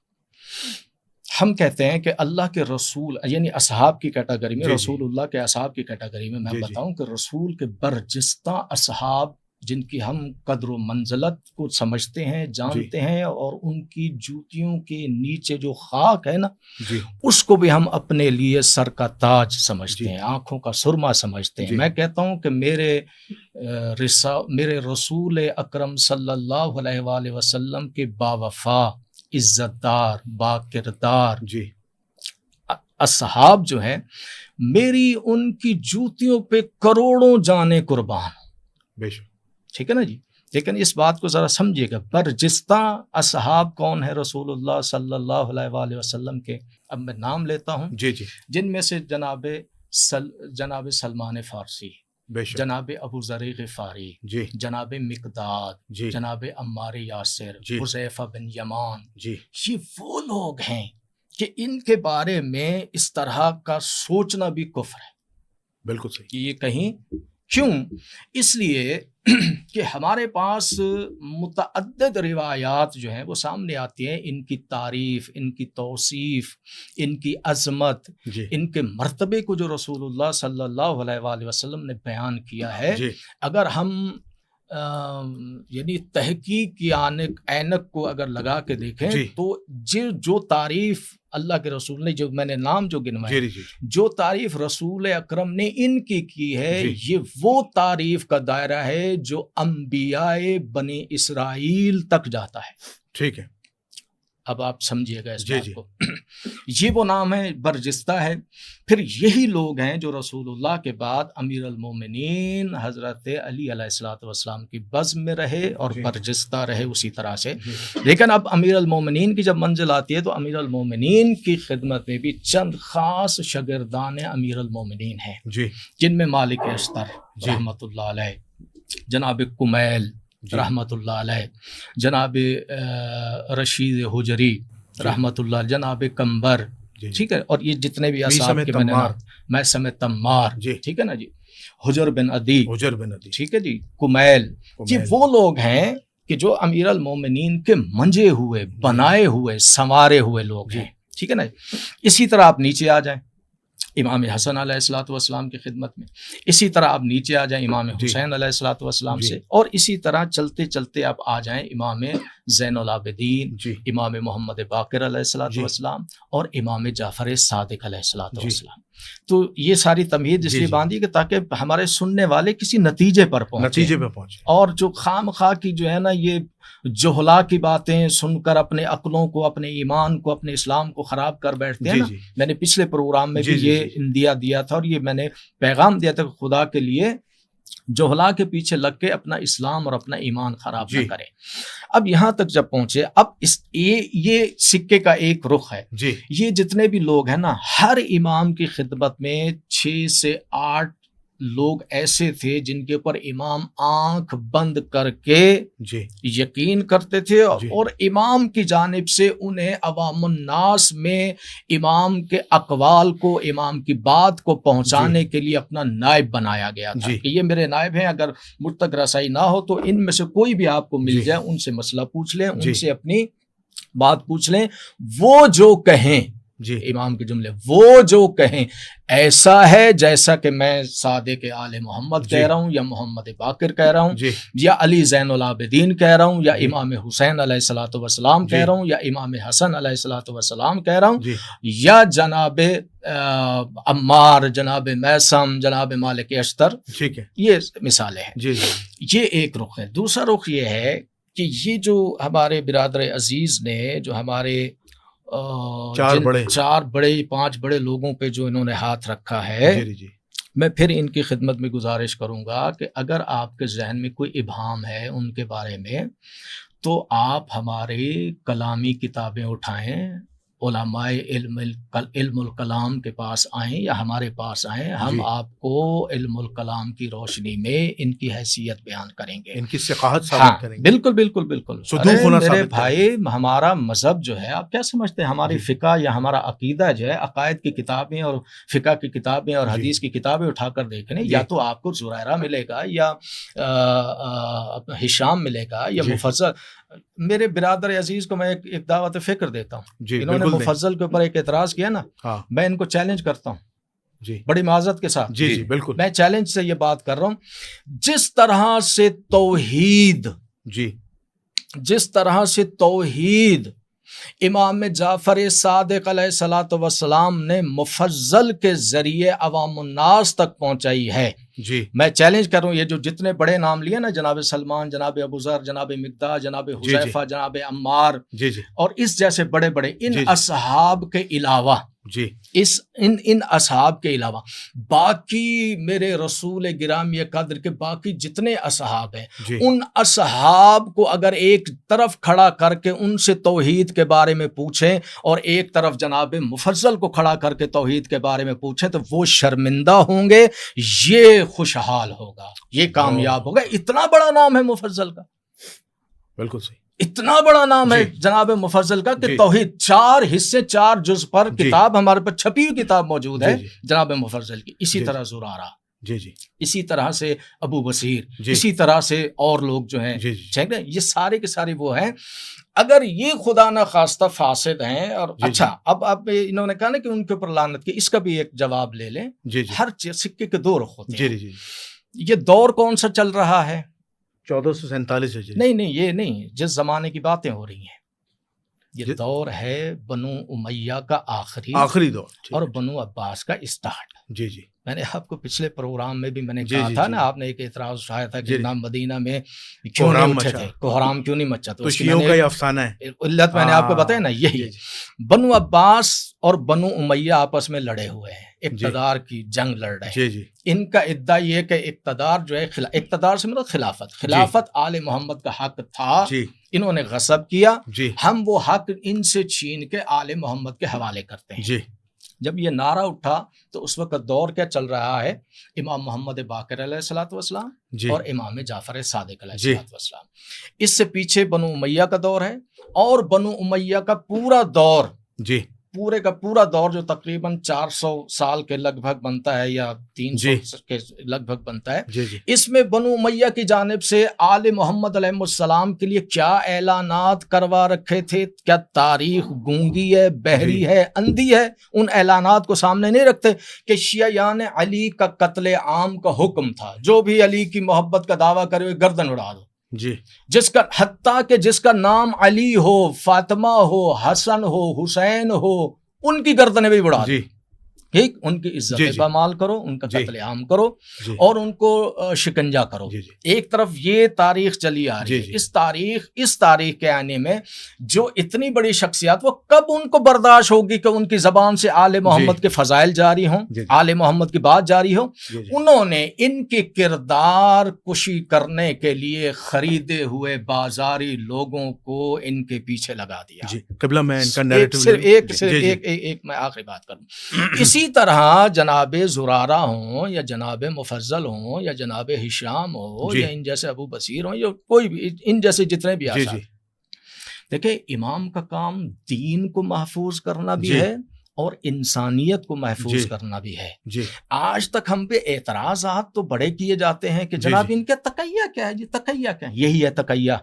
ہم کہتے ہیں کہ اللہ کے رسول یعنی اصحاب کی کیٹیگری میں، جی جی رسول اللہ کے اصحاب کی کیٹیگری میں جی جی بتاؤں کہ رسول کے برجستہ اصحاب جن کی ہم قدر و منزلت کو سمجھتے ہیں، جانتے ہیں، اور ان کی جوتیوں کے نیچے جو خاک ہے نا جی اس کو بھی ہم اپنے لیے سر کا تاج سمجھتے جی ہیں، آنکھوں کا سرما سمجھتے ہیں. جی میں کہتا ہوں کہ میرے رسول اکرم صلی اللہ علیہ وآلہ وسلم کے باوفا، عزت دار، با کردار جی اصحاب جو ہیں، میری ان کی جوتیوں پہ کروڑوں جانیں قربان. بے شک. ٹھیک ہے نا جی. لیکن اس بات کو ذرا سمجھیے گا، برجستہ اصحاب کون ہے رسول اللہ صلی اللہ علیہ وآلہ وسلم کے؟ اب میں نام لیتا ہوں، جی جی جن میں سے جناب سلمان فارسی، بے شک. جناب ابو ذر غفاری، جی جناب مقداد، جی جناب عمار یاسر، جی حذیفہ بن یمان. جی یہ وہ لوگ ہیں کہ ان کے بارے میں اس طرح کا سوچنا بھی کفر ہے. بالکل صحیح. کہ یہ کہیں کیوں؟ اس لیے کہ ہمارے پاس متعدد روایات جو ہیں وہ سامنے آتی ہیں، ان کی تعریف، ان کی توصیف، ان کی عظمت، جی ان کے مرتبے کو جو رسول اللہ صلی اللہ علیہ وآلہ وسلم نے بیان کیا ہے. جی اگر ہم یعنی تحقیق کی اینک کو اگر لگا کے دیکھیں جی تو جو تعریف اللہ کے رسول نے، جو میں نے نام جو گنوائے، جی جی جو تعریف رسول اکرم نے ان کی ہے، جی یہ وہ تعریف کا دائرہ ہے جو انبیاء بنی اسرائیل تک جاتا ہے. ٹھیک ہے. اب آپ سمجھیے گا اس جی بات جی کو. یہ وہ نام ہے، برجستہ ہے. پھر یہی لوگ ہیں جو رسول اللہ کے بعد امیر المومنین حضرت علی علیہ الصلوۃ والسلام کی بزم میں رہے اور جی برجستہ رہے اسی طرح سے. جی لیکن اب امیر المومنین کی جب منزل آتی ہے تو امیر المومنین کی خدمت میں بھی چند خاص شاگردان امیر المومنین ہیں، جی جن میں مالک اشتر جی رحمۃ اللہ علیہ، جناب کمیل جی رحمۃ اللہ علیہ، جناب رشید حجری رحمۃ اللہ، جناب کمبر. جی ٹھیک ہے. اور یہ جتنے بھی میثم اصحاب کے میں نے تمار. میثم تمار، جی ٹھیک ہے نا جی، حجر بن عدی، حجر بن عدی. ٹھیک ہے جی، کمیل. یہ کمیل. وہ لوگ ہیں کہ جو امیر المومنین کے منجے ہوئے، بنائے ہوئے، سنوارے ہوئے لوگ جی ہیں. ٹھیک ہے نا. اسی طرح آپ نیچے آ جائیں امام حسن علیہ الصلوۃ والسلام کی خدمت میں، اسی طرح آپ نیچے آ جائیں امام جی حسین علیہ الصلوۃ والسلام جی سے، اور اسی طرح چلتے چلتے آپ آ جائیں امام زین العابدین، جی امام محمد باقر علیہ الصلوۃ جی والسلام، اور امام جعفر صادق علیہ الصلوۃ جی والسلام. تو یہ ساری تمہید اس جی لیے جی باندھی کہ تاکہ ہمارے سننے والے کسی نتیجے پر پہنچے، نتیجے پہ پہنچے. اور جو خام خواہ کی جو ہے نا یہ جہلا کی باتیں سن کر اپنے عقلوں کو، اپنے ایمان کو، اپنے اسلام کو خراب کر بیٹھتے ہیں جی نا. جی میں نے پچھلے پروگرام میں جی بھی جی یہ جی اندیا دیا تھا، اور یہ میں نے پیغام دیا تھا کہ خدا کے لیے جہلا کے پیچھے لگ کے اپنا اسلام اور اپنا ایمان خراب جی نہ کریں. اب یہاں تک جب پہنچے، اب یہ سکے کا ایک رخ ہے. جی یہ جتنے بھی لوگ ہیں نا، ہر امام کی خدمت میں 6 سے 8 لوگ ایسے تھے جن کے اوپر امام آنکھ بند کر کے جی یقین کرتے تھے، جی اور امام کی جانب سے انہیں عوام الناس میں امام کے اقوال کو، امام کی بات کو پہنچانے کے لیے اپنا نائب بنایا گیا تھا جی کہ یہ میرے نائب ہیں، اگر مجھ تک رسائی نہ ہو تو ان میں سے کوئی بھی آپ کو مل جی جائے، ان سے مسئلہ پوچھ لیں، ان جی سے اپنی بات پوچھ لیں، وہ جو کہیں، جی امام کے جملے، وہ جو کہیں ایسا ہے جیسا کہ میں صادق آل محمد جی کہہ رہا ہوں، یا محمد باقر کہہ رہا ہوں، جی یا علی زین العابدین کہہ رہا ہوں، یا جی امام حسین علیہ الصلوۃ والسلام جی کہہ رہا ہوں، یا امام حسن علیہ الصلوۃ والسلام کہہ رہا ہوں، جی یا جناب عمار، جناب میثم، جناب مالک اشتر. ٹھیک ہے. یہ مثالیں ہیں. جی جی یہ ایک رخ ہے. دوسرا رخ یہ ہے کہ یہ جو ہمارے برادر عزیز نے، جو ہمارے چار بڑے 5 بڑے لوگوں پہ جو انہوں نے ہاتھ رکھا ہے، جی جی میں پھر ان کی خدمت میں گزارش کروں گا کہ اگر آپ کے ذہن میں کوئی ابہام ہے ان کے بارے میں، تو آپ ہماری کلامی کتابیں اٹھائیں، علماء علم الکلام کے پاس آئیں یا ہمارے پاس آئیں، ہم جی۔ آپ کو علم الکلام کی روشنی میں ان کی حیثیت بیان کریں گے، ان کی ثقافت ہاں ثابت کریں گے، بالکل بالکل بالکل۔ صدوق ارے ہونا میرے ثابت بھائی، ہمارا مذہب جو ہے آپ کیا سمجھتے ہیں، ہماری جی۔ فقہ یا ہمارا عقیدہ جو ہے، عقائد کی کتابیں اور فقہ کی کتابیں اور جی۔ حدیث کی کتابیں اٹھا کر دیکھیں، جی۔ یا تو آپ کو زریرہ ملے گا یا ہشام ملے گا یا جی۔ مفضل۔ میرے برادر عزیز کو میں ایک دعوت فکر دیتا ہوں، جی انہوں نے بالکل دیں۔ مفضل کے اوپر ایک اعتراض کیا نا، ہاں میں ان کو چیلنج کرتا ہوں جی بڑی معذرت کے ساتھ، جی جی بالکل میں چیلنج سے یہ بات کر رہا ہوں، جس طرح سے توحید، جی جس طرح سے توحید امام جعفر صادق علیہ الصلوۃ والسلام نے مفضل کے ذریعے عوام الناس تک پہنچائی ہے، جی میں چیلنج کروں، یہ جو جتنے بڑے نام لیے نا، جناب سلمان، جناب ابو ذر، جناب مقداد، جناب جی۔ حذیفہ، جناب عمار، جی جی اور اس جیسے بڑے بڑے ان جی۔ اصحاب کے علاوہ، جی ان اصحاب کے علاوہ باقی میرے رسول گرامی قدر کے باقی جتنے اصحاب ہیں، جی ان اصحاب کو اگر ایک طرف کھڑا کر کے ان سے توحید کے بارے میں پوچھیں اور ایک طرف جناب مفضل کو کھڑا کر کے توحید کے بارے میں پوچھیں، تو وہ شرمندہ ہوں گے، یہ خوشحال ہوگا، یہ کامیاب ہوگا۔ اتنا بڑا نام ہے مفضل کا، بالکل صحیح، اتنا بڑا نام ہے جی۔ جناب مفضل کا کہ جی۔ توحید 4 حصے 4 جز پر جی۔ کتاب ہمارے پاس چھپی ہوئی کتاب موجود ہے جی جی جناب مفضل کی۔ اسی جی۔ طرح زرارہ، جی جی اسی طرح سے ابو بصیر، جی۔ اسی طرح سے اور لوگ جو ہیں، جی جی ٹھیک ہے، یہ سارے کے سارے وہ ہیں۔ اگر یہ خدا نہ خواستہ فاسد ہیں، اور جی۔ اچھا اب انہوں نے کہا نا کہ ان کے اوپر لعنت کی، اس کا بھی ایک جواب لے لیں۔ جی جی ہر سکے کے 2 رخ ہوتے جی ہیں، جی یہ دور کون سا چل رہا ہے؟ 1447 ہجری، نہیں یہ نہیں، جس زمانے کی باتیں ہو رہی ہیں، یہ جی۔ دور ہے بنو امیہ کا آخری دور، ٹھیک اور ہے۔ بنو عباس کا اسٹارٹ۔ جی جی میں نے آپ کو پچھلے پروگرام میں بھی میں نے جی کہا جی تھا جی نا، آپ نے ایک اعتراض اٹھایا تھا کہ جی۔ نام مدینہ میں کیوں کوہرام نہیں اٹھے مچا، تھے، کوہرام کیوں نہیں مچا، تو تو اس کی شیعوں میں کا نے یہ افسانہ ہے۔ علت میں نے آپ کو بتایا نا، یہی جی جی بنو عباس اور بنو امیہ آپس میں لڑے ہوئے ہیں، اقتدار کی جنگ لڑ رہے ہیں۔ جی جی ان کا ادعا یہ ہے کہ اقتدار جو ہے، اقتدار سے مطلب خلافت آل محمد کا حق تھا، جی انہوں نے غصب کیا، جی ہم وہ حق ان سے چھین کے آل محمد کے حوالے کرتے ہیں۔ جی جب یہ نعرہ اٹھا تو اس وقت دور کیا چل رہا ہے؟ امام محمد باقر علیہ الصلوۃ والسلام جی اور امام جعفر صادق علیہ جی۔ الصلوۃ والسلام۔ اس سے پیچھے بنو امیہ کا دور ہے، اور بنو امیہ کا پورا دور، جی پورے کا پورا دور جو تقریباً 400 سال کے لگ بھگ بنتا ہے، یا 300 جی۔ کے لگ بھگ بنتا ہے۔ جی جی اس میں بنو امیہ کی جانب سے آل محمد علیہ السلام کے لیے کیا اعلانات کروا رکھے تھے؟ کیا تاریخ گونگی ہے، بہری جی۔ ہے، اندھی ہے؟ ان اعلانات کو سامنے نہیں رکھتے کہ شیعیان علی کا قتل عام کا حکم تھا، جو بھی علی کی محبت کا دعویٰ کرے ہوئے گردن اڑا دو، جی جس کا حتیٰ کہ جس کا نام علی ہو، فاطمہ ہو، حسن ہو، حسین ہو، ان کی گردنیں بھی اڑا دو، جی ٹھیک، ان کی عزت جی جی پامال کرو، ان کا جی قتل عام کرو، جی اور ان کو شکنجا کرو۔ جی جی ایک طرف یہ تاریخ چلی آ رہی جی ہے، جی۔ اس تاریخ کے آنے میں جو اتنی بڑی شخصیات، وہ کب ان کو برداشت ہوگی کہ ان کی زبان سے آل محمد کے فضائل جاری ہوں، جی جی آل محمد کی بات جاری ہو؟ جی جی انہوں نے ان کے کردار کشی کرنے کے لیے خریدے ہوئے بازاری لوگوں کو ان کے پیچھے لگا دیا۔ جی قبلہ میں ان کا ایک نیریٹو صرف میں آخری بات کروں۔ اسی طرح جناب زرارہ ہوں، یا جناب مفضل ہوں، یا جناب ہشام ہو، جی۔ یا ان جیسے ابو بصیر ہوں، یا کوئی بھی ان جیسے جتنے بھی جی آثار، جی دیکھیں امام کا کام دین کو محفوظ کرنا بھی جی۔ ہے اور انسانیت کو محفوظ جی۔ کرنا بھی ہے۔ جی آج تک ہم پہ اعتراضات تو بڑے کیے جاتے ہیں کہ جی جناب جی۔ ان کا تقیہ کیا ہے جی، تقیہ کیا ہے؟ یہی ہے تقیہ،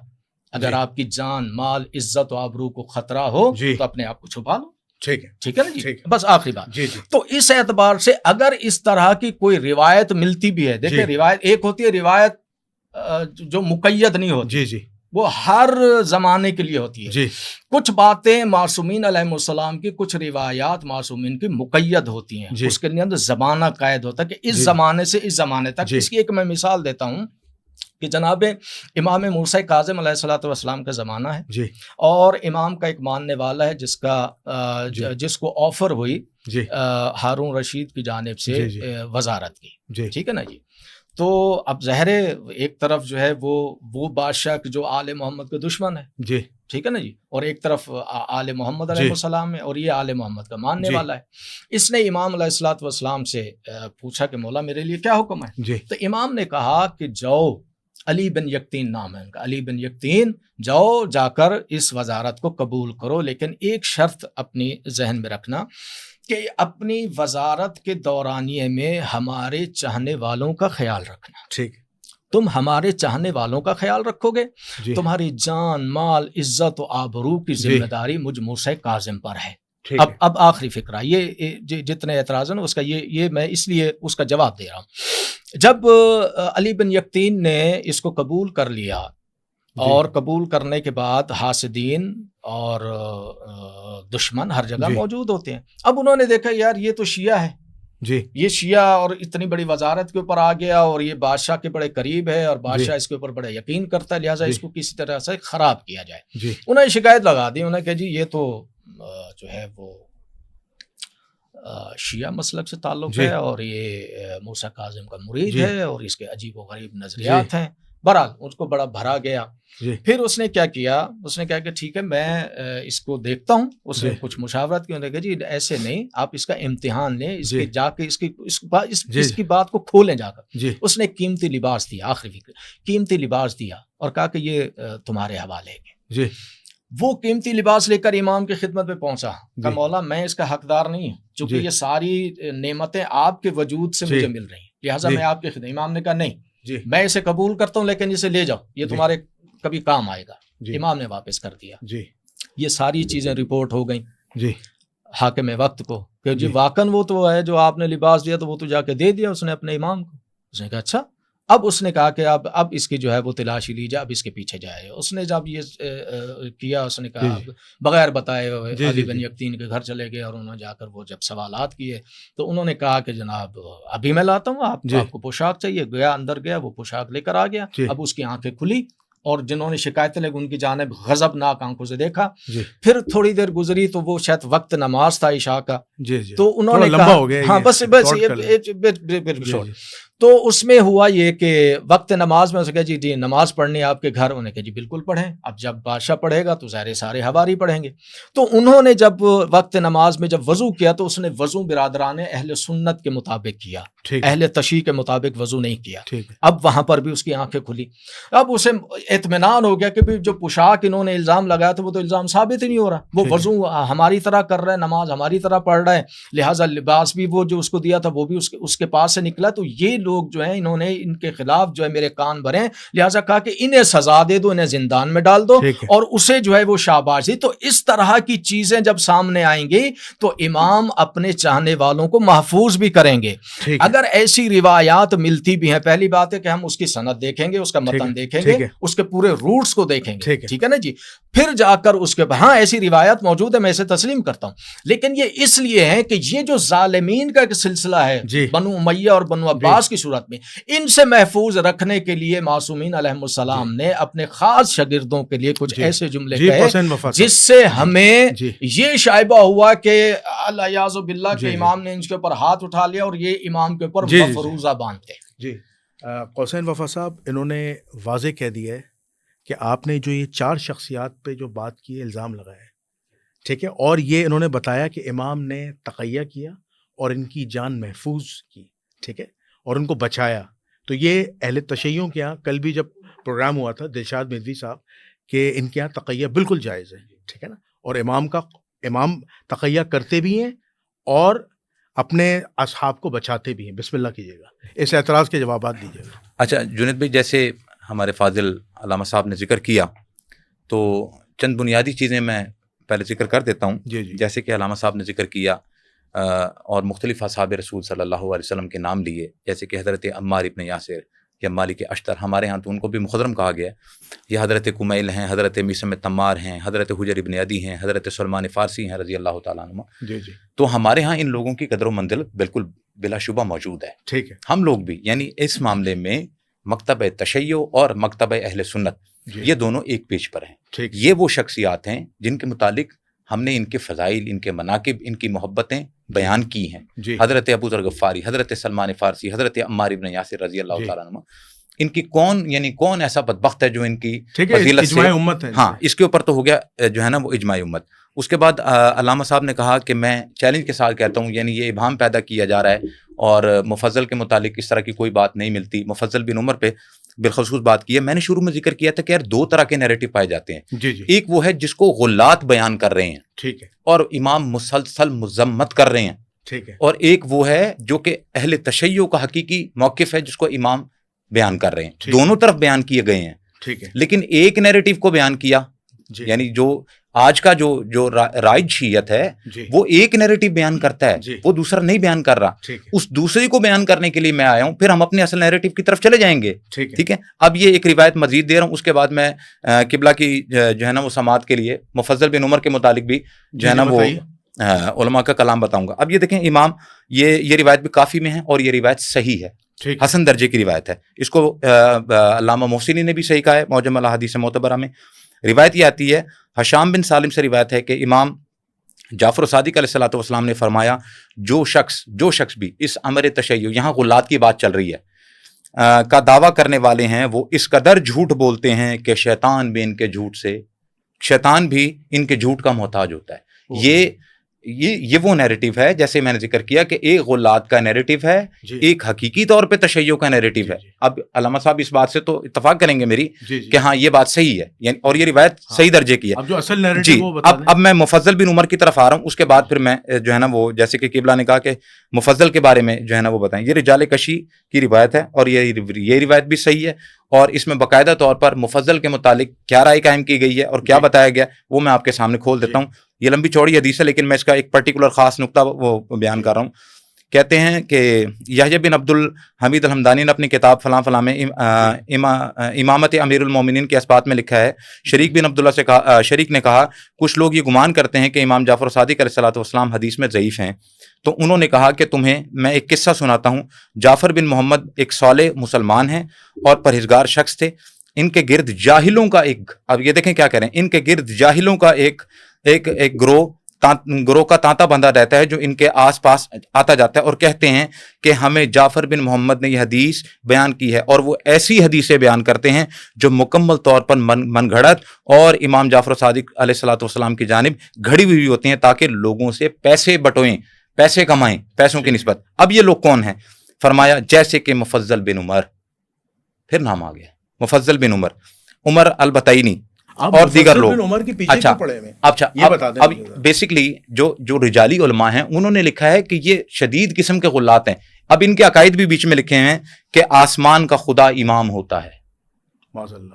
اگر جی۔ آپ کی جان، مال، عزت و آبرو کو خطرہ ہو جی۔ تو اپنے آپ کو چھپا لو، ٹھیک ہے ٹھیک ہے نا جی؟ ٹھیک ہے۔ بس آخری بات، جی جی تو اس اعتبار سے اگر اس طرح کی کوئی روایت ملتی بھی ہے، دیکھیں جی۔ روایت ایک ہوتی ہے روایت جو مقید نہیں ہوتی، جی جی وہ ہر زمانے کے لیے ہوتی ہے۔ جی کچھ باتیں معصومین علیہ السلام کی، کچھ روایات معصومین کی مقید ہوتی ہیں، جی۔ اس کے اندر زمانہ قید ہوتا ہے کہ اس جی۔ زمانے سے اس زمانے تک۔ جی۔ اس کی ایک میں مثال دیتا ہوں کہ جناب امام موسیٰ کاظم علیہ الصلوۃ والسلام کا زمانہ ہے، جی اور امام کا ایک ماننے والا ہے جی۔ جس کو آفر ہوئی جی ہارون رشید کی جانب سے جی جی۔ وزارت کی، جی ٹھیک ہے نا جی؟ تو اب ظاہر ایک طرف جو ہے وہ بادشاہ جو آل محمد کے دشمن ہے، جی ٹھیک ہے نا جی, اور ایک طرف آل محمد علیہ السلام ہے, اور یہ آل محمد کا ماننے والا ہے. اس نے امام علیہ الصلوۃ والسلام سے پوچھا کہ مولا میرے لیے کیا حکم ہے؟ تو امام نے کہا کہ جاؤ, علی بن یقطین نام ہے ان کا, علی بن یقطین, جاؤ جا کر اس وزارت کو قبول کرو, لیکن ایک شرط اپنی ذہن میں رکھنا کہ اپنی وزارت کے دورانیے میں ہمارے چاہنے والوں کا خیال رکھنا. ٹھیک, تم ہمارے چاہنے والوں کا خیال رکھو گے, تمہاری جان مال عزت و آبرو کی ذمہ داری مجھ موسیٰ کاظم پر ہے. اب آخری فقرہ, یہ جتنے اعتراض ہیں اس کا یہ میں اس لیے اس کا جواب دے رہا ہوں. جب علی بن یقطین نے اس کو قبول کر لیا, اور قبول کرنے کے بعد حاسدین اور دشمن ہر جگہ موجود ہوتے ہیں. اب انہوں نے دیکھا یار یہ تو شیعہ ہے, یہ شیعہ اور اتنی بڑی وزارت کے اوپر آ گیا, اور یہ بادشاہ کے بڑے قریب ہے, اور بادشاہ اس کے اوپر بڑا یقین کرتا ہے, لہٰذا اس کو کسی طرح سے خراب کیا جائے. انہوں نے شکایت لگا دی, انہوں نے کہا جی یہ تو جو ہے وہ شیعہ مسلک سے تعلق ہے, اور یہ موسیٰ کاظم کا مرید ہے, اور اس کے عجیب و غریب نظریات ہیں. بہرحال اس کو بڑا بھرا گیا. پھر اس نے کیا کیا, اس نے کہا کہ ٹھیک ہے میں اس کو دیکھتا ہوں. اس نے کچھ مشاورت کی, انہوں نے کہا جی ایسے نہیں, آپ اس کا امتحان لیں, اس کے جا کے اس کی بات کو کھولیں جا کر. اس نے قیمتی لباس دیا, آخری فکر, قیمتی لباس دیا, اور کہا کہ یہ تمہارے حوالے ہے. وہ قیمتی لباس لے کر امام کی خدمت میں پہنچا, کہ مولا میں اس کا حقدار نہیں ہوں, چونکہ یہ ساری نعمتیں آپ کے وجود سے مجھے مل رہی ہیں, لہٰذا میں آپ کی خدمت. امام نے کہا نہیں, میں اسے قبول کرتا ہوں, لیکن اسے لے جاؤ, یہ تمہارے کبھی کام آئے گا. امام نے واپس کر دیا. یہ ساری چیزیں رپورٹ ہو گئیں حاکم وقت کو, کہ جی واقعاً وہ تو ہے جو آپ نے لباس دیا تو وہ تو جا کے دے دیا اس نے اپنے امام کو. اس نے کہا اچھا. اب اس نے کہا کہ اب اس کی جو ہے وہ تلاشی لی جائے, اب اس کے پیچھے جائے. اس نے جب یہ کیا, اس نے کہا بغیر بتائے علی بن یقطین کے گھر چلے گئے, اور انہوں نے جا کر وہ جب سوالات کیے تو انہوں نے کہا کہ جناب ابھی میں لاتا ہوں, آپ کو پوشاک چاہیے. گیا اندر گیا, وہ پوشاک لے کر آ گیا. اب اس کی آنکھیں کھلی, اور جنہوں نے شکایتیں لگی ان کی جانب غضبناک آنکھوں سے دیکھا. پھر تھوڑی دیر گزری تو وہ شاید وقت نماز تھا عشاء کا, تو انہوں نے کہا ہاں بس تو اس میں ہوا یہ کہ وقت نماز میں کہا جی نماز پڑھنی آپ کے گھر. انہوں نے کہا جی بالکل پڑھیں. اب جب بادشاہ پڑھے گا تو ظاہر سارے حواری پڑھیں گے. تو انہوں نے جب وقت نماز میں جب وضو کیا تو اس نے وضو برادران اہل سنت کے مطابق کیا, اہل تشیع کے مطابق وضو نہیں کیا. اب وہاں پر بھی اس کی آنکھیں کھلی. اب اسے اطمینان ہو گیا کہ جو پوشاک انہوں نے الزام لگایا تھا وہ تو الزام ثابت ہی نہیں ہو رہا, وہ وضو ہماری طرح کر رہا ہے, نماز ہماری طرح پڑھ رہا ہے, لہٰذا لباس بھی وہ جو اس کو دیا تھا وہ بھی اس کے پاس سے نکلا. تو یہ لوگ جو ہیں انہوں نے ان کے خلاف جو ہے میرے کان بھرے, لہٰذا کہا کہ انہیں سزا دے دو, انہیں زندان میں ڈال دو, اور اسے جو ہے وہ شاباش دی. تو اس طرح کی چیزیں جب سامنے آئیں گی تو امام اپنے چاہنے والوں کو محفوظ بھی کریں گے. اگر ایسی روایات ملتی بھی ہیں, پہلی بات ہے کہ ہم اس کی سند دیکھیں گے, اس کا متن دیکھیں گے, اس کے پورے روٹس کو دیکھیں گے, ٹھیک ہے نا جی. پھر جا کر اس کے ہاں ایسی روایات موجود ہے, میں اسے تسلیم کرتا ہوں, لیکن یہ اس لیے ہے کہ یہ جو ظالمین کا ایک سلسلہ ہے بنو امیہ اور بنو عباس کی صورت میں, ان سے محفوظ رکھنے کے لیے معصومین علیہم السلام نے اپنے خاص شاگردوں کے لیے کچھ ایسے جملے کہے جس سے ہمیں یہ شائبہ ہوا کہ اللہ یعوذ باللہ کے امام نے ان کے اوپر ہاتھ اٹھا لیا اور یہ امام کے اوپر مفروضہ باندھتے. قوسین وفا صاحب, انہوں نے واضح کہہ دیا ہے کہ آپ نے جو یہ 4 شخصیات پہ جو بات کی ہے, الزام لگایا ہے, ٹھیک ہے, اور یہ انہوں نے بتایا کہ امام نے تقیہ کیا اور ان کی جان محفوظ کی, ٹھیک ہے, اور ان کو بچایا. تو یہ اہل تشیعوں کے یہاں کل بھی جب پروگرام ہوا تھا دلشاد مدوی صاحب کہ ان کے یہاں تقیہ بالکل جائز ہے, ٹھیک ہے نا, اور امام تقیہ کرتے بھی ہیں اور اپنے اصحاب کو بچاتے بھی ہیں. بسم اللہ کیجیے گا, اس اعتراض کے جوابات دیجیے گا. اچھا جنید بھائی, جیسے ہمارے فاضل علامہ صاحب نے ذکر کیا تو چند بنیادی چیزیں میں پہلے ذکر کر دیتا ہوں. جیسے کہ علامہ صاحب نے ذکر کیا اور مختلف اصحاب رسول صلی اللہ علیہ وسلم کے نام لیے, جیسے کہ حضرت عمار ابن یاسر یا مالک اشتر, ہمارے ہاں تو ان کو بھی مخدرم کہا گیا ہے, یہ حضرت کمیل ہیں, حضرت میثم تمار ہیں, حضرت حجر ابن عدی ہیں, حضرت سلمان فارسی ہیں رضی اللہ تعالیٰ عنہ. تو ہمارے ہاں ان لوگوں کی قدر و منزل بالکل بلا شبہ موجود ہے, ٹھیک ہے. ہم لوگ بھی یعنی اس معاملے میں مکتب تشیع اور مکتب اہل سنت یہ دونوں ایک پیج پر ہیں. یہ وہ شخصیات ہیں جن کے متعلق ہم نے ان کے فضائل, ان کے مناقب, ان کی محبتیں بیان کی ہیں. حضرت ابو ذر غفاری, حضرت سلمان فارسی, حضرت عمار ابن یاسر رضی اللہ تعالیٰ عنہ, ان کی کون ایسا بدبخت ہے جو ان کی فضیلت سے امت ہے. ہاں اس کے اوپر تو ہو گیا جو ہے نا وہ اجماع امت. اس کے بعد علامہ صاحب نے کہا کہ میں چیلنج کے ساتھ کہتا ہوں، یعنی یہ ابہام پیدا کیا جا رہا ہے اور مفضل کے متعلق اس طرح کی کوئی بات نہیں ملتی. مفضل بن عمر پہ بالخصوص بات کی ہے. میں نے شروع میں ذکر کیا تھا کہ یار دو طرح کے نیریٹو پائے جاتے ہیں. جی جی. ایک وہ ہے جس کو غلات بیان کر رہے ہیں، ٹھیک ہے، اور امام مسلسل مذمت کر رہے ہیں. ٹھیک ہے. اور ایک وہ ہے جو کہ اہل تشیع کا حقیقی موقف ہے جس کو امام بیان کر رہے ہیں. دونوں طرف بیان کیے گئے ہیں. ٹھیک ہے. لیکن ایک نیریٹو کو بیان کیا، یعنی جو آج کا جو رائج شیعت ہے وہ ایک نیریٹو بیان کرتا ہے، وہ دوسرا نہیں بیان کر رہا. اس دوسرے کو بیان کرنے کے لیے میں آیا ہوں، پھر ہم اپنے اصل نیریٹو کی طرف چلے جائیں گے. ٹھیک ہے. اب یہ ایک روایت مزید دے رہا ہوں، اس کے بعد میں قبلہ کی جو ہے نا وہ سماعت کے لیے مفضل بن عمر کے متعلق بھی جو ہے نا وہ علماء کا کلام بتاؤں گا. اب یہ دیکھیں امام یہ روایت بھی کافی میں ہے اور یہ روایت صحیح ہے، حسن درجے کی روایت ہے. اس کو علامہ محسنی نے بھی صحیح کہا ہے معجم الاحادیث معتبرہ میں. روایت یہ آتی ہے، حشام بن سالم سے روایت ہے کہ امام جعفر صادق علیہ الصلوۃ والسلام نے فرمایا جو شخص بھی اس امر تشیع، یہاں غلات کی بات چل رہی ہے، کا دعویٰ کرنے والے ہیں، وہ اس قدر جھوٹ بولتے ہیں کہ شیطان بھی ان کے جھوٹ کا محتاج ہوتا ہے. یہ وہ نیریٹو ہے جیسے میں نے ذکر کیا کہ ایک غلات کا نیریٹو ہے، ایک حقیقی طور پہ تشیع کا نیریٹو ہے. اب علامہ صاحب اس بات سے تو اتفاق کریں گے میری کہ ہاں یہ بات صحیح ہے، یعنی اور یہ روایت صحیح درجے کی ہے. اب جو اصل نیریٹو اب میں مفضل بن عمر کی طرف آ رہا ہوں. اس کے بعد پھر میں جو ہے نا وہ جیسے کہ قبلہ نے کہا کہ مفضل کے بارے میں جو ہے نا وہ بتائیں. یہ رجال کشی کی روایت ہے اور یہ روایت بھی صحیح ہے، اور اس میں باقاعدہ طور پر مفضل کے متعلق کیا رائے قائم کی گئی ہے اور کیا بتایا گیا وہ میں آپ کے سامنے کھول دیتا ہوں. یہ لمبی چوڑی حدیث ہے لیکن میں اس کا ایک پرٹیکولر خاص نقطہ وہ بیان کر رہا ہوں. کہتے ہیں کہ یحییٰ بن عبد الحمید الحمدانی نے اپنی کتاب فلاں میں امامت امیر المومنین کے اسبات میں لکھا ہے، شریک بن عبداللہ سے کہا، شریک نے کہا کچھ لوگ یہ گمان کرتے ہیں کہ امام جعفر صادق علیہ الصلوۃ والسلام حدیث میں ضعیف ہیں. تو انہوں نے کہا کہ تمہیں میں ایک قصہ سناتا ہوں. جعفر بن محمد ایک صالح مسلمان ہیں اور پرہیزگار شخص تھے. ان کے گرد جاہلوں کا اب یہ دیکھیں کیا کریں، ان کے گرد جاہلوں کا ایک گروہ کا تانتا بندہ رہتا ہے جو ان کے آس پاس آتا جاتا ہے اور کہتے ہیں کہ ہمیں جعفر بن محمد نے یہ حدیث بیان کی ہے، اور وہ ایسی حدیثیں بیان کرتے ہیں جو مکمل طور پر من گھڑت اور امام جعفر صادق علیہ الصلوۃ والسلام کی جانب گھڑی ہوئی ہوتی ہیں تاکہ لوگوں سے پیسے بٹوئیں، پیسے کمائیں، پیسوں کی نسبت. اب یہ لوگ کون ہیں؟ فرمایا جیسے کہ مفضل بن عمر، پھر نام آ گیا مفضل بن عمر البتائینی اور دیگر لوگ. اچھا اب بیسکلی جو رجالی علماء ہیں انہوں نے لکھا ہے کہ یہ شدید قسم کے غلات ہیں. اب ان کے عقائد بھی بیچ میں لکھے ہیں کہ آسمان کا خدا امام ہوتا ہے،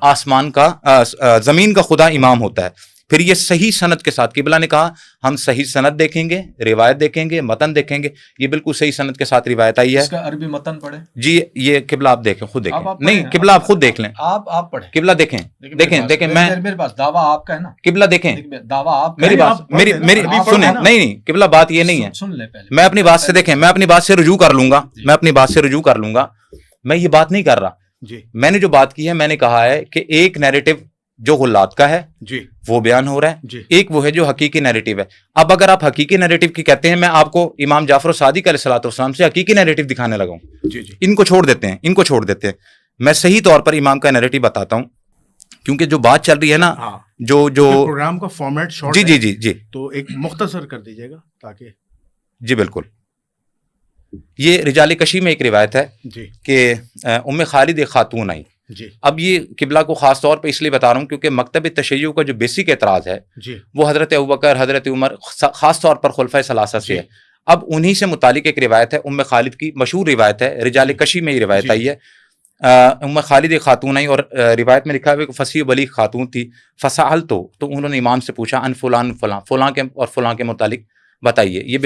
آسمان کا زمین کا خدا امام ہوتا ہے. پھر یہ صحیح سند کے ساتھ، قبلہ نے کہا ہم صحیح سند دیکھیں گے، روایت دیکھیں گے، متن دیکھیں گے. یہ بالکل صحیح سند کے ساتھ روایت آئی ہے. اس کا عربی متن پڑھیں جی. یہ قبلہ آپ دیکھیں، خود دیکھیں. نہیں قبلہ آپ خود دیکھ لیں، آپ پڑھیں. قبلہ دیکھیں میں میرے پاس دعویٰ آپ کا ہے نا. قبلہ دیکھیں، دعویٰ آپ میری بات میری سنیں. نہیں قبلہ بات یہ نہیں ہے، سن لیں پہلے. میں اپنی بات سے دیکھیں، میں اپنی بات سے رجوع کر لوں گا. میں یہ بات نہیں کر رہا. میں نے جو بات کی ہے میں نے کہا ہے کہ ایک نیریٹو جو غلات کا ہے وہ بیان ہو رہا ہے، ایک وہ ہے جو حقیقی نیریٹو ہے. اب اگر آپ حقیقی نیریٹو کی کہتے ہیں، میں آپ کو امام جعفر صادق علیہ الصلوۃ والسلام سے حقیقی نیریٹو دکھانے لگا ہوں. ان کو چھوڑ دیتے ہیں. میں صحیح طور پر امام کا نیریٹو بتاتا ہوں کیونکہ جو بات چل رہی ہے نا، جو پروگرام کا فارمیٹ شارٹ ہے. جی تو ایک مختصر کر دیجیے گا تاکہ. جی بالکل. یہ رجال کشی میں ایک روایت ہے کہ ام خالد ایک خاتون آئی. اب یہ قبلہ کو خاص طور پہ اس لیے بتا رہا ہوں کیونکہ مکتب تشیع کا جو بیسک اعتراض ہے وہ حضرت ابوبکر، حضرت عمر، خاص طور پر خلفائے ثلاثہ سے ہے. اب انہی سے متعلق ایک روایت ہے ام خالد کی، مشہور روایت ہے، رجال کشی میں یہ روایت آئی ہے. ام خالد ایک خاتون آئی اور روایت میں لکھا ہے کہ فصیح بلی خاتون تھی. فسأل تو انہوں نے امام سے پوچھا ان فلاں کے متعلق بتائیے. یہ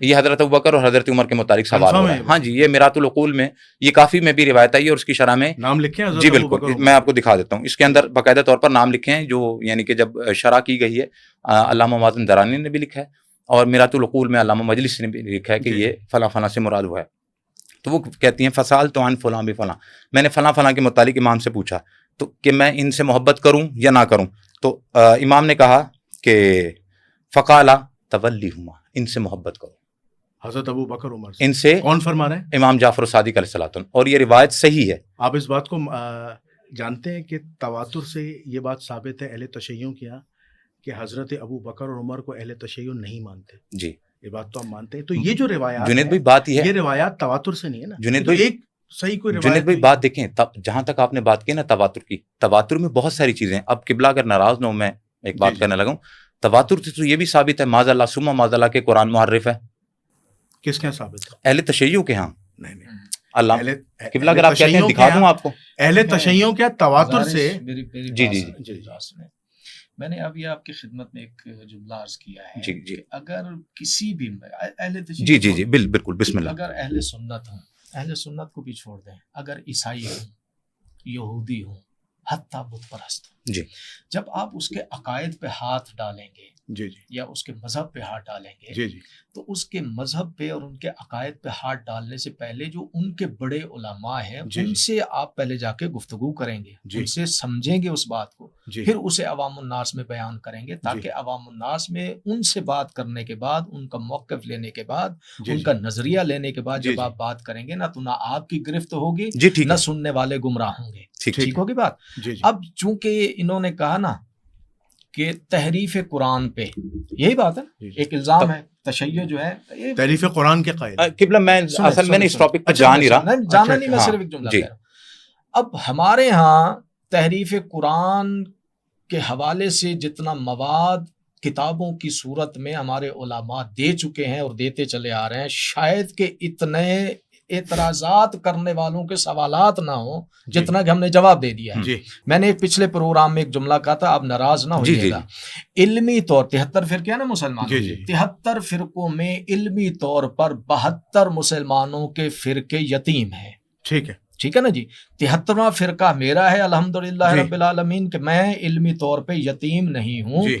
یہ حضرت ابوبکر اور حضرت عمر کے متعلق سوال ہو رہا ہے. ہاں جی، یہ میرات العقول میں، یہ کافی میں بھی روایت آئی ہے اور اس کی شرح میں نام لکھے ہیں. جی بالکل، میں آپ کو دکھا دیتا ہوں. اس کے اندر باقاعدہ طور پر نام لکھے ہیں، جو یعنی کہ جب شرح کی گئی ہے علامہ مازن درانی نے بھی لکھا ہے اور میرات العقول میں علامہ مجلس نے بھی لکھا ہے کہ یہ فلاں سے مراد ہوا ہے. تو وہ کہتی ہیں فسال تو عن فلاں بھی فلاں، میں نے فلاں کے متعلق امام سے پوچھا تو کہ میں ان سے محبت کروں یا نہ کروں. تو امام نے کہا کہ فقالا تولیہما، ان سے محبت کرو. حضرت ابو بکر عمر سے ان سے کون فرما رہے ہیں؟ امام جعفر صادق علیہ السلام، اور یہ روایت صحیح ہے۔ آپ اس بات کو جانتے ہیں کہ تواتر سے یہ بات ثابت ہے اہل تشیع کے یہاں کہ حضرت ابو بکر اور عمر کو اہل تشیع نہیں مانتے؟ جی یہ بات تو ہم مانتے ہیں۔ تو یہ جو روایات جنید ہیں، بھائی بات یہ ہے، یہ روایات تواتر سے نہیں ہے نا؟ جنید تو بھائی، ایک صحیح کوئی روایت جنید بھائی نہیں۔ بات دیکھیں، جہاں تک آپ نے بات کی نا تواتر کی، تواتر میں بہت ساری چیزیں ہیں۔ اب قبلہ اگر ناراض نہ ہو میں ایک بات کرنے لگا ہوں، تواتر سے تو یہ بھی ثابت ہے معاذ اللہ ثم معاذ اللہ کہ قرآن محرف ہے، کس کے یہاں ثابت ہے؟ اہل تشیع کے ہاں۔ نہیں نہیں، اللہ قبلہ اگر آپ کہتے ہیں دکھا دوں آپ کو، اہل تشیع کیا تواتر سے؟ جی جی جی میں نے ابھی آپ کی خدمت میں ایک جملہ عرض کیا ہے جی جی کہ اگر کسی بھی اہل تشیع جی جی جی بالکل بسم اللہ، اگر اہل سنت ہوں، اہل سنت کو بھی چھوڑ دیں، اگر عیسائی ہوں، یہودی ہوں، حتیٰ بت پرست ہوں، جی جب آپ اس کے عقائد پہ ہاتھ ڈالیں گے جی جی یا اس کے مذہب پہ ہاتھ ڈالیں گے جی جی تو اس کے مذہب پہ اور ان کے عقائد پہ ہاتھ ڈالنے سے پہلے جو ان کے بڑے علماء ہیں جی ان سے آپ پہلے جا کے گفتگو کریں گے، جی ان سے سمجھیں گے اس بات کو، جی پھر اسے عوام الناس میں بیان کریں گے، تاکہ عوام الناس میں ان سے بات کرنے کے بعد، ان کا موقف لینے کے بعد، جی ان کا نظریہ لینے کے بعد جی جب جی آپ بات کریں گے نہ تو نہ آپ کی گرفت ہوگی جی ٹھیک نہ ہے، سننے والے گمراہ ہوں گے۔ ٹھیک ٹھیک ہوگی بات؟ جی جی اب چونکہ انہوں نے کہا نا کہ تحریف قرآن پہ، یہی بات ہے نا، جی جی۔ ایک الزام ہے تشیع جو ہے یہ تحریف قرآن کے قائل۔ قبلہ میں اصل میں نے اس ٹاپک پر جا نہیں رہا، جانا نہیں، میں ہاں، صرف ایک جملہ جی کہہ رہا ہوں۔ اب ہمارے ہاں تحریف قرآن کے حوالے سے جتنا مواد کتابوں کی صورت میں ہمارے علماء دے چکے ہیں اور دیتے چلے آ رہے ہیں، شاید کہ اتنے اعتراضات کرنے والوں کے سوالات نہ ہوں جتنا کہ ہم نے جواب دے دیا ہے۔ جی میں نے ایک پچھلے پروگرام میں ایک جملہ کہا تھا، آپ ناراض نہ جی ہوئیے جی گا، علمی طور 73 فرقے ہیں نا مسلمان، جی جی 73 فرقوں میں علمی طور پر 72 مسلمانوں کے فرقے یتیم ہیں، ٹھیک ہے ٹھیک ہے نا جی۔ 73واں فرقہ میرا ہے الحمدللہ جی رب العالمین کہ میں علمی طور پہ یتیم نہیں ہوں، جی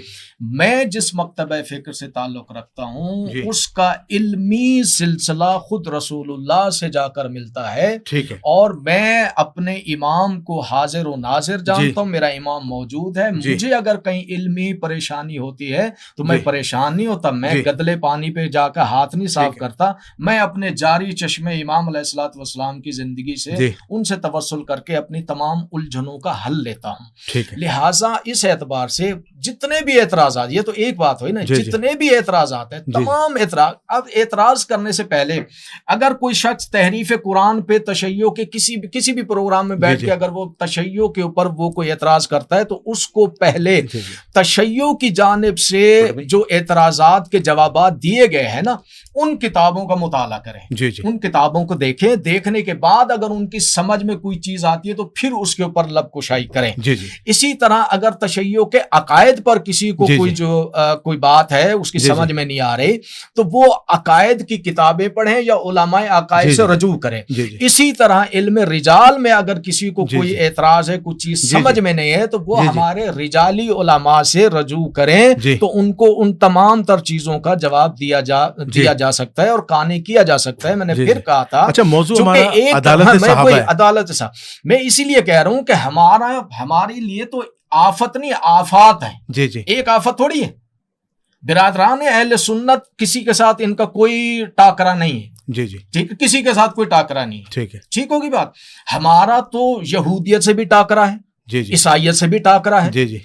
میں جس مکتبہ فکر سے تعلق رکھتا ہوں جی اس کا علمی سلسلہ خود رسول اللہ سے جا کر ملتا ہے، ٹھیک ہے اور میں اپنے امام کو حاضر و ناظر جانتا ہوں، میرا امام موجود ہے، جی مجھے اگر کہیں علمی پریشانی ہوتی ہے تو میں جی پریشان نہیں ہوتا، میں جی گدلے پانی پہ جا کر ہاتھ نہیں صاف ٹھیک ہے کرتا، میں اپنے جاری چشمے امام علیہ الصلوۃ والسلام کی زندگی سے جی ان سے توسل کر کے اپنی تمام الجھنوں کا حل لیتا ہوں۔ ٹھیک ہے لہٰذا اس اعتبار سے جتنے بھی اعتراضات، یہ تو ایک بات ہوئی نا، جی جی جتنے بھی اعتراضات ہیں جی تمام اعتراض، اب اعتراض کرنے سے پہلے اگر کوئی شخص تحریف قرآن پہ تشیع کے کسی بھی پروگرام میں بیٹھ جی کے اگر وہ تشیع کے اوپر وہ کوئی اعتراض کرتا ہے تو اس کو پہلے جی جی تشیع کی جانب سے جو اعتراضات کے جوابات دیے گئے ہیں نا ان کتابوں کا مطالعہ کریں، جی جی ان کتابوں کو دیکھیں، دیکھنے کے بعد اگر ان کی سمجھ میں کوئی چیز آتی ہے تو پھر اس کے اوپر لب کشائی کریں۔ جی جی اسی طرح اگر تشیع کے عقائد پر کسی کو جی کوئی جی جو کوئی بات ہے اس کی جی سمجھ جی میں نہیں آ رہی تو وہ عقائد کی کتابیں پڑھیں یا علماء عقائد جی سے جی رجوع کریں۔ جی جی اسی طرح علم رجال میں اگر کسی کو جی کوئی جی اعتراض ہے، کوئی چیز جی سمجھ جی میں نہیں ہے تو وہ جی جی ہمارے رجالی علماء سے رجوع کریں، جی تو ان کو ان تمام تر چیزوں کا جواب جی دیا جا سکتا ہے اور قانع کیا جا سکتا ہے۔ میں نے جی پھر جی کہا تھا اچھا موضوع چونکہ ہمارا ایک عدالت میں صحابہ وہی ہے۔ عدالت صاحب میں اسی لیے کہہ رہا ہوں کہ ہمارے لیے تو آفت نہیں آفات ہے، جی جی ایک آفت تھوڑی ہے۔ برادران اہل سنت کسی کے ساتھ ان کا کوئی ٹاکرا نہیں ہے، جی جی ٹھیک ہے، کسی کے ساتھ کوئی ٹاکرا نہیں ہے، ٹھیک ہے ٹھیک ہوگی بات۔ ہمارا تو یہودیت سے بھی ٹاکرا ہے، جی جی عیسائیت سے بھی ٹاکرا ہے، جی جی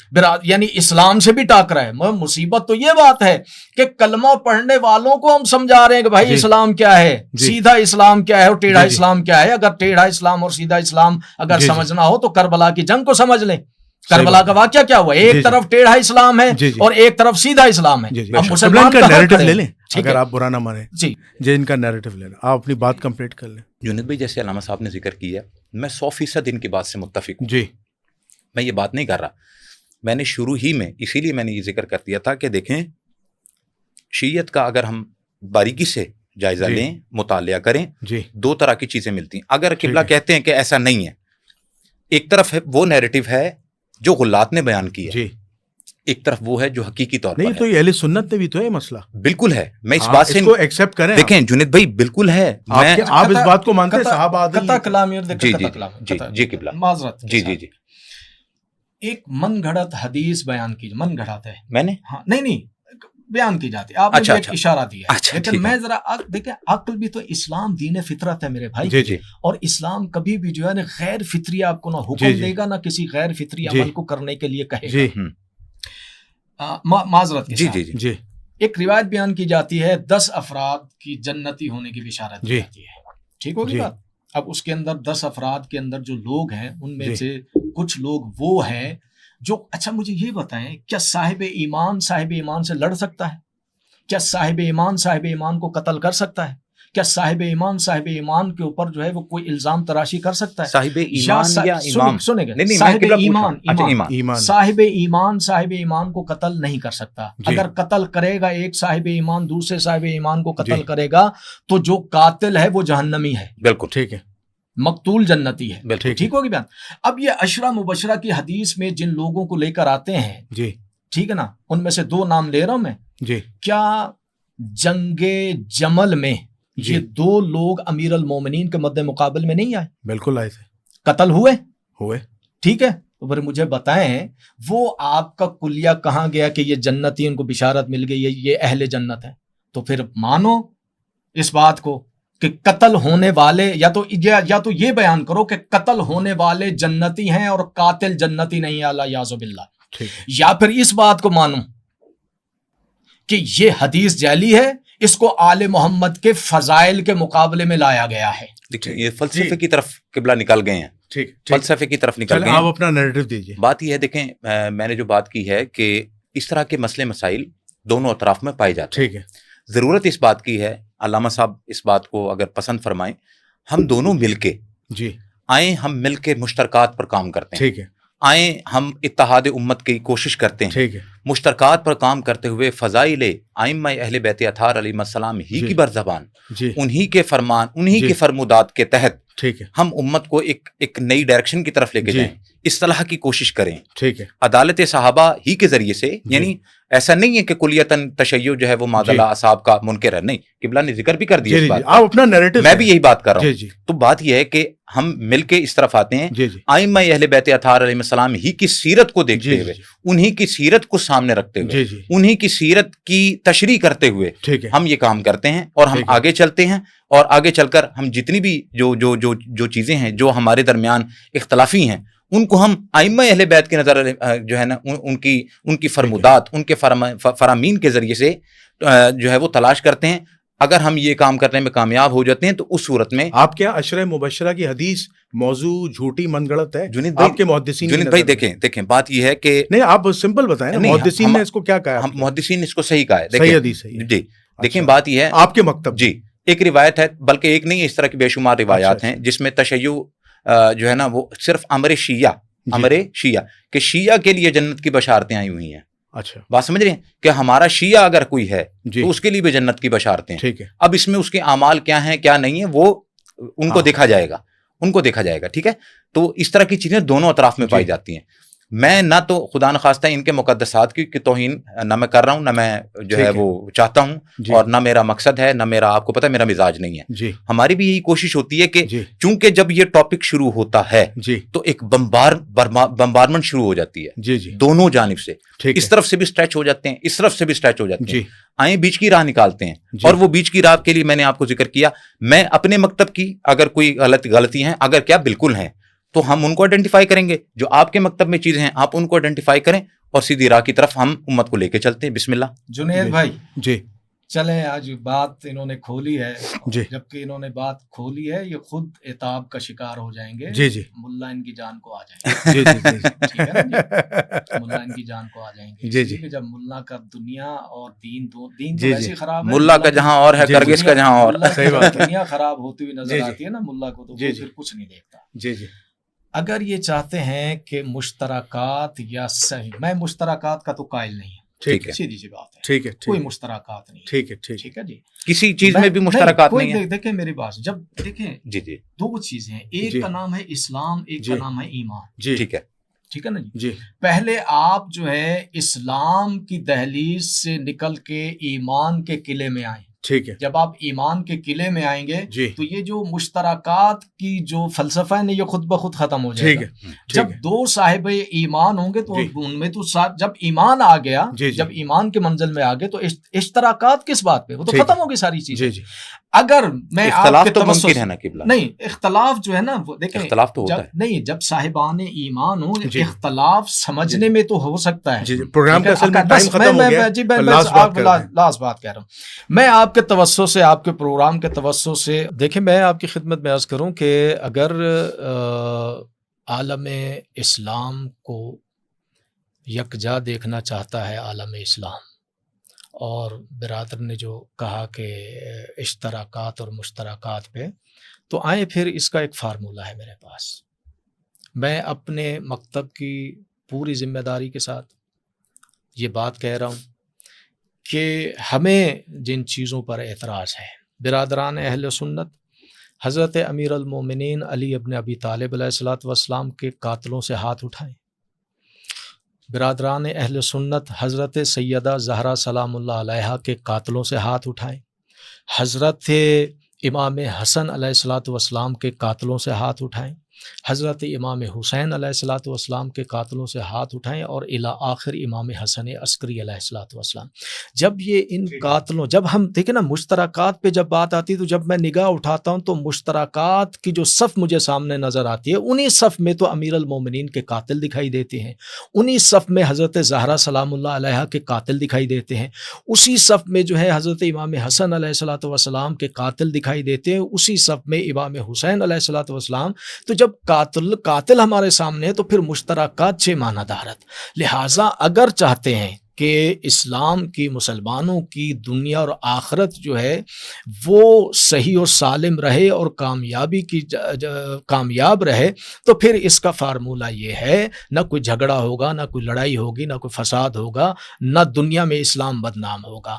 یعنی اسلام سے بھی ٹاکرا ہے۔ مصیبت تو یہ بات ہے کہ کلمہ پڑھنے والوں کو ہم سمجھا رہے ہیں کہ بھائی جی اسلام کیا ہے، جی سیدھا اسلام کیا ہے اور ٹیڑھا جی جی اسلام کیا ہے۔ اگر ٹیڑھا اسلام اور سیدھا اسلام اگر جی جی سمجھنا ہو تو کربلا کی جنگ کو سمجھ لیں، صحیح کربلا بات کا ہے۔ واقعہ کیا ہوا، جی ایک جی طرف ٹیڑھا اسلام ہے جی جی اور ایک طرف سیدھا اسلام ہے۔ جی جی اب قبلہ مسلمان ان کا کہاں نیریٹو کھڑے لے ہیں؟ لیں، ٹھیک اگر ہے آپ برا نہ مانیں جی جی ان کا نیریٹو لے لیں، آپ اپنی بات کمپلیٹ کر لیں۔ جنید بھائی جیسے علامہ صاحب نے ذکر کیا میں 100% ان کی بات سے متفق ہوں، جی میں یہ بات نہیں کر رہا، میں نے شروع ہی میں اسی لیے میں نے یہ ذکر کر دیا تھا کہ دیکھیں شیعت کا اگر ہم باریکی سے جائزہ جی لیں، مطالعہ کریں، جی دو طرح کی چیزیں ملتی ہیں۔ اگر ٹھیک قبلہ ہے کہتے ہیں کہ ایسا نہیں ہے، ایک طرف ہے وہ نیریٹو ہے جو غلات نے بیان کیا ہے، جی ایک طرف وہ ہے جو حقیقی طور نہیں پر تو ہے۔ یہ اہل سنت میں بھی تو ہے مسئلہ، بالکل ہے، میں اس ہاں، بات سے اس کو ایکسپٹ کریں آپ۔ دیکھیں جنید بھائی بالکل ہے، میں آپ اس بات کو مانتے ہیں صحابہ عادل قطع نہیں؟ کلامی اور جی جی جی جی قبلہ معذرت کے جی جی ساتھ جی ایک من گھڑت حدیث بیان کیجیے، من گھڑت ہے، میں نے ہاں نہیں بیان کی جاتی ہے. آپ نے ایک اشارہ دیا ہے, لیکن میں ذرا دیکھیں, عقل بھی تو اسلام دین فطرت ہے میرے بھائی, جی. اور اسلام کبھی بھی جو ہے نا غیر فطری آپ کو نہ حکم دے گا نہ کسی غیر فطری عمل کو کرنے کے لیے کہے گا. معذرت کے ساتھ جی ایک روایت بیان کی جاتی ہے 10 افراد کی جنتی ہونے کی بشارت دی جاتی ہے, ٹھیک ہوگی بات. اب اس کے اندر 10 افراد کے اندر جو لوگ ہیں ان میں سے کچھ لوگ وہ ہیں جو, اچھا مجھے یہ بتائیں, کیا صاحب ایمان سے لڑ سکتا ہے؟ کیا صاحب ایمان کو قتل کر سکتا ہے؟ کیا صاحب ایمان کے اوپر جو ہے وہ کوئی الزام تراشی کر سکتا ہے؟ صاحب ایمان یا امام؟ سنیں گے, صاحب ایمان کو قتل نہیں کر سکتا. اگر قتل کرے گا ایک صاحب ایمان دوسرے صاحب ایمان کو قتل کرے گا تو جو قاتل ہے وہ جہنمی ہے. بالکل ٹھیک ہے. مقتول جنتی ہے. ٹھیک ہوگی بیان. اب یہ عشرہ مبشرہ کی حدیث میں جن لوگوں کو لے کر آتے ہیں, جی ٹھیک ہے نا, ان میں سے 2 نام لے رہا ہوں میں. جی کیا جنگ جمل میں یہ 2 لوگ امیر المومنین کے مد مقابل میں نہیں آئے؟ بالکل آئے تھے. قتل ہوئے. ٹھیک ہے. تو پھر مجھے بتائیں وہ آپ کا کلیہ کہاں گیا کہ یہ جنتی, ان کو بشارت مل گئی, یہ اہل جنت ہے. تو پھر مانو اس بات کو کہ قتل ہونے والے یا تو یہ بیان کرو کہ قتل ہونے والے جنتی ہیں اور قاتل جنتی نہیں, اعلیٰ یعوذ باللہ. یا پھر اس بات کو مانو کہ یہ حدیث جعلی ہے, اس کو آل محمد کے فضائل کے مقابلے میں لایا گیا ہے. یہ فلسفے کی طرف قبلہ نکل گئے ہیں. فلسفے کی طرف نکل گئے ہیں. آپ اپنا نیریٹو دیجیے. بات یہ ہے, دیکھیں میں نے جو بات کی ہے کہ اس طرح کے مسئلے مسائل دونوں اطراف میں پائے جاتے ہیں. ٹھیک ہے. ضرورت اس بات کی ہے, علامہ صاحب اس بات کو اگر پسند فرمائیں, ہم دونوں مل کے آئیں, ہم مل کے مشترکات پر کام کرتے ہیں. ٹھیک ہے. آئیں ہم اتحاد امت کی کوشش کرتے ہیں. ٹھیک ہے. مشترکات پر کام کرتے ہوئے فضائل ائمہ اہل بیت اطہار علیہم السلام ہی کی برزبان, انہی کے فرمان, انہی کے فرمودات کے تحت ٹھیک ہے ہم امت کو ایک نئی ڈائریکشن کی طرف لے کے جائیں, اصلاح کی کوشش کریں. ٹھیک ہے. عدالت صحابہ ہی کے ذریعے سے, یعنی ایسا نہیں ہے کہ کلیتاً تشیع جو ہے وہ معدلہ اصحاب کا منکر ہے, نہیں, قبلہ نے ذکر بھی کر دیا اس بات. آپ اپنا نیریٹو, میں بھی یہی بات کر رہا ہوں. تو بات یہ ہے کہ ہم مل کے اس طرف آتے ہیں, ائمہ اہل بیت اطہار علیہم السلام ہی کی سیرت کو دیکھتے ہوئے, انہی کی سیرت کو سامنے رکھتے ہوئے, انہی کی سیرت کی تشریح کرتے ہوئے ہم یہ کام کرتے ہیں, اور ہم آگے چلتے ہیں. اور آگے چل کر ہم جتنی بھی جو چیزیں ہیں جو ہمارے درمیان اختلافی ہیں, ان کو ہم ائمہ اہل بیت کے نظر جو ہے نا ان کی فرمودات, ان کے فرامین کے ذریعے سے جو ہے وہ تلاش کرتے ہیں. اگر ہم یہ کام کرنے میں کامیاب ہو جاتے ہیں تو اس صورت میں آپ کیا عشرہ مبشرہ کی حدیث موضوع جھوٹی من گڑت ہے؟ جنید بھائی, آپ کے محدثین, جنید بھائی دیکھیں بات یہ ہے کہ نہیں, آپ سمپل بتائیں نا, محدثین نے اس کو کیا کہا؟ محدثین اس کو صحیح کہا ہے. صحیح حدیث ہے جی. دیکھیں بات یہ ہے, آپ کے مکتب, جی, ایک روایت ہے, بلکہ ایک نہیں, اس طرح کی بے شمار روایات ہیں جس میں تشیع جو ہے نا وہ صرف امر شیعہ کہ شیعہ کے لیے جنت کی بشارتیں آئی ہوئی ہیں. اچھا, بات سمجھ رہے ہیں کہ ہمارا شیعہ اگر کوئی ہے تو اس کے لیے بھی جنت کی بشارتیں ہیں. ٹھیک ہے. اب اس میں اس کے اعمال کیا ہیں کیا نہیں ہیں وہ ان کو دیکھا جائے گا. ٹھیک ہے. تو اس طرح کی چیزیں دونوں اطراف میں پائی جاتی ہیں. میں نہ تو خدا نخواستہ ان کے مقدسات کی توہین نہ میں کر رہا ہوں, نہ میں جو ہے وہ چاہتا ہوں, اور نہ میرا مقصد ہے, نہ میرا, آپ کو پتہ ہے میرا مزاج نہیں ہے. ہماری بھی یہی کوشش ہوتی ہے کہ چونکہ جب یہ ٹاپک شروع ہوتا ہے تو ایک بمبارمنٹ شروع ہو جاتی ہے دونوں جانب سے, اس طرف سے بھی اسٹریچ ہو جاتے ہیں, اس طرف سے بھی اسٹریچ ہو جاتے ہیں. آئیں بیچ کی راہ نکالتے ہیں, اور وہ بیچ کی راہ کے لیے میں نے آپ کو ذکر کیا, میں اپنے مکتب کی اگر کوئی غلطی ہیں, اگر کیا بالکل ہیں, تو ہم ان کو آئیڈینٹیفائی کریں گے. جو آپ کے مکتب میں چیزیں ہیں آپ ان کو آئیڈینٹیفائی کریں, اور سیدھی راہ کی طرف ہم امت کو لے کے چلتے ہیں. بسم اللہ. جنید بھائی, جی چلیں, آج بات انہوں نے کھولی ہے, جبکہ انہوں نے بات کھولی ہے, یہ خود عتاب کا شکار ہو جائیں گے. ملا ان کی جان کو آ جائیں گے. ملا ان کی جان کو آ جائیں گے. جب ملا کا دنیا اور دین تو ویسے خراب ہے, ملا کا جہاں اور ہے, کرگس کا جہاں اور. دنیا خراب ہوتی ہوئی نظر آتی ہے نا ملا کو, تو پھر کچھ نہیں دیکھتا. اگر یہ چاہتے ہیں کہ مشترکات یا صحیح, میں مشترکات کا تو قائل نہیں. ٹھیک ہے, سیدھی سی بات ہے. ٹھیک ہے, کوئی مشترکات نہیں. ٹھیک ہے, ٹھیک ہے جی, کسی چیز میں بھی مشترکات نہیں ہے. دیکھیں میری بات, جب دیکھیں جی 2 چیزیں ہیں, ایک کا نام ہے اسلام, ایک کا نام ہے ایمان. ٹھیک ہے نا جی. پہلے آپ جو ہے اسلام کی دہلیز سے نکل کے ایمان کے قلعے میں آئیں. ٹھیک ہے جب آپ ایمان کے قلعے میں آئیں گے جی تو یہ جو مشترکات کی جو فلسفہ ہے نا یہ خود بخود ختم ہو جائے ٹھیک گا. ہے جب دو صاحب ایمان ہوں گے تو جی. ان میں تو جب ایمان آ گیا جی جی جب ایمان کے منزل میں آ گئے تو اشتراکات کس بات پہ, وہ تو ٹھیک ہے. ختم ہوگی ساری چیزیں. جی جی اگر میں آپ اختلاف کے تو توسط ممکن ہے نا قبلہ, نہیں اختلاف جو ہے نا وہ دیکھیں اختلاف تو ہوتا ہے. نہیں جب صاحبان ایمان ہوں جی. اختلاف سمجھنے میں تو ہو سکتا ہے. جی پروگرام کا اصل میں بس ٹائم ختم ہو گیا, جی میں لاسٹ بات کر رہے ہیں. لاسٹ بات کہہ رہا ہوں. میں آپ کے توسط سے آپ کے پروگرام کے توسط سے دیکھیں میں آپ کی خدمت میں عرض کروں کہ اگر عالم اسلام کو یکجا دیکھنا چاہتا ہے عالم اسلام, اور برادر نے جو کہا کہ اشتراکات اور مشترکات پہ, تو آئیں پھر اس کا ایک فارمولہ ہے میرے پاس. میں اپنے مکتب کی پوری ذمہ داری کے ساتھ یہ بات کہہ رہا ہوں کہ ہمیں جن چیزوں پر اعتراض ہے, برادران اہل سنت حضرت امیر المومنین علی ابن ابی طالب علیہ الصلوۃ والسلام کے قاتلوں سے ہاتھ اٹھائیں. برادران اہل سنت حضرت سیدہ زہرا سلام اللہ علیہا کے قاتلوں سے ہاتھ اٹھائیں. حضرت امام حسن علیہ الصلوۃ والسلام کے قاتلوں سے ہاتھ اٹھائیں. حضرت امام حسین علیہ الصلوۃ والسلام کے قاتلوں سے ہاتھ اٹھائیں, اور الی آخر امام حسن عسکری علیہ الصلوۃ والسلام. جب یہ ان قاتلوں, جب ہم دیکھیں نا مشترکات پہ جب بات آتی ہے, تو جب میں نگاہ اٹھاتا ہوں تو مشترکات کی جو صف مجھے سامنے نظر آتی ہے, انہی صف میں تو امیر المومنین کے قاتل دکھائی دیتے ہیں, انہی صف میں حضرت زہرا سلام اللہ علیہا کے قاتل دکھائی دیتے ہیں, اسی صف میں جو ہے حضرت امام حسن علیہ الصلوۃ والسلام کے قاتل دکھائی دیتے ہیں, اسی صف میں امام حسین علیہ الصلوۃ والسلام. تو جب قاتل ہمارے سامنے ہے تو پھر مشترکات سے معنی دارت. لہٰذا اگر چاہتے ہیں کہ اسلام کی, مسلمانوں کی دنیا اور آخرت جو ہے وہ صحیح اور سالم رہے اور کامیاب رہے, تو پھر اس کا فارمولہ یہ ہے, نہ کوئی جھگڑا ہوگا, نہ کوئی لڑائی ہوگی, نہ کوئی فساد ہوگا, نہ دنیا میں اسلام بدنام ہوگا.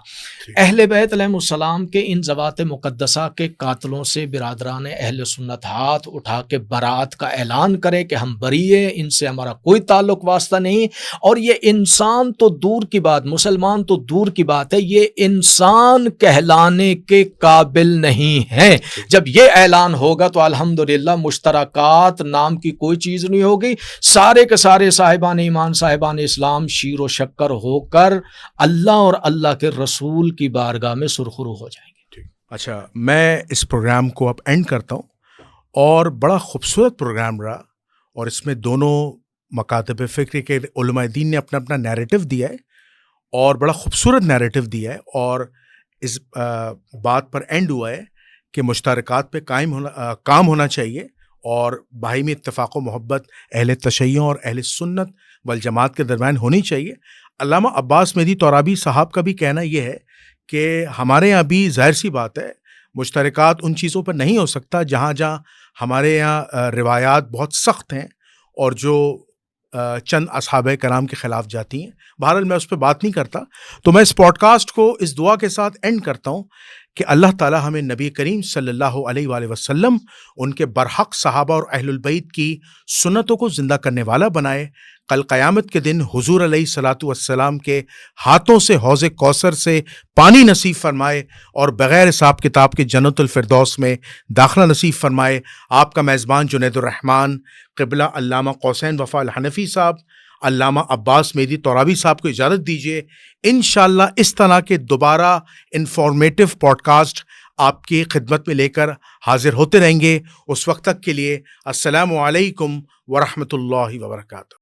اہل بیت علیہ السلام کے ان ذوات مقدسہ کے قاتلوں سے برادران اہل سنت ہاتھ اٹھا کے برات کا اعلان کرے کہ ہم بری ہیں, ان سے ہمارا کوئی تعلق واسطہ نہیں. اور یہ انسان تو دور کی بات, مسلمان تو دور کی بات ہے, یہ انسان کہلانے کے قابل نہیں ہے. جب یہ اعلان ہوگا تو الحمدللہ مشترکات نام کی کوئی چیز نہیں ہوگی. سارے کے سارے صاحبان ایمان, صاحبان اسلام شیر و شکر ہو کر اللہ اور اللہ کے رسول کی بارگاہ میں سرخرو ہو جائیں گے. اچھا, میں اس پروگرام کو اب اینڈ کرتا ہوں, اور بڑا خوبصورت پروگرام رہا, اور اس میں دونوں مکاتب فکر کے علماء دین نے اپنا اپنا نیریٹو دیا ہے, اور بڑا خوبصورت نیریٹو دیا ہے, اور اس بات پر اینڈ ہوا ہے کہ مشترکات پہ کام ہونا چاہیے, اور باہمی اتفاق و محبت اہل تشیع اور اہل سنت والجماعت کے درمیان ہونی چاہیے. علامہ عباس مہدی تورابی صاحب کا بھی کہنا یہ ہے کہ ہمارے یہاں بھی ظاہر سی بات ہے مشترکات ان چیزوں پر نہیں ہو سکتا جہاں ہمارے یہاں روایات بہت سخت ہیں اور جو چند اصحابہ کرام کے خلاف جاتی ہیں. بہرحال میں اس پہ بات نہیں کرتا, تو میں اس پوڈ کاسٹ کو اس دعا کے ساتھ اینڈ کرتا ہوں کہ اللہ تعالیٰ ہمیں نبی کریم صلی اللہ علیہ وآلہ وسلم, ان کے برحق صحابہ اور اہل البیت کی سنتوں کو زندہ کرنے والا بنائے. کل قیامت کے دن حضور علیہ الصلاۃ والسلام کے ہاتھوں سے حوض کوثر سے پانی نصیب فرمائے, اور بغیر حساب کتاب کے جنت الفردوس میں داخلہ نصیب فرمائے. آپ کا میزبان جنید الرحمن قبلہ علامہ قوسین وفا الحنفی صاحب, علامہ عباس مہدی تورابی صاحب کو اجازت دیجیے. انشاءاللہ اس طرح کے دوبارہ انفارمیٹو پوڈ کاسٹ آپ کی خدمت میں لے کر حاضر ہوتے رہیں گے. اس وقت تک کے لیے السلام علیکم ورحمۃ اللہ وبرکاتہ.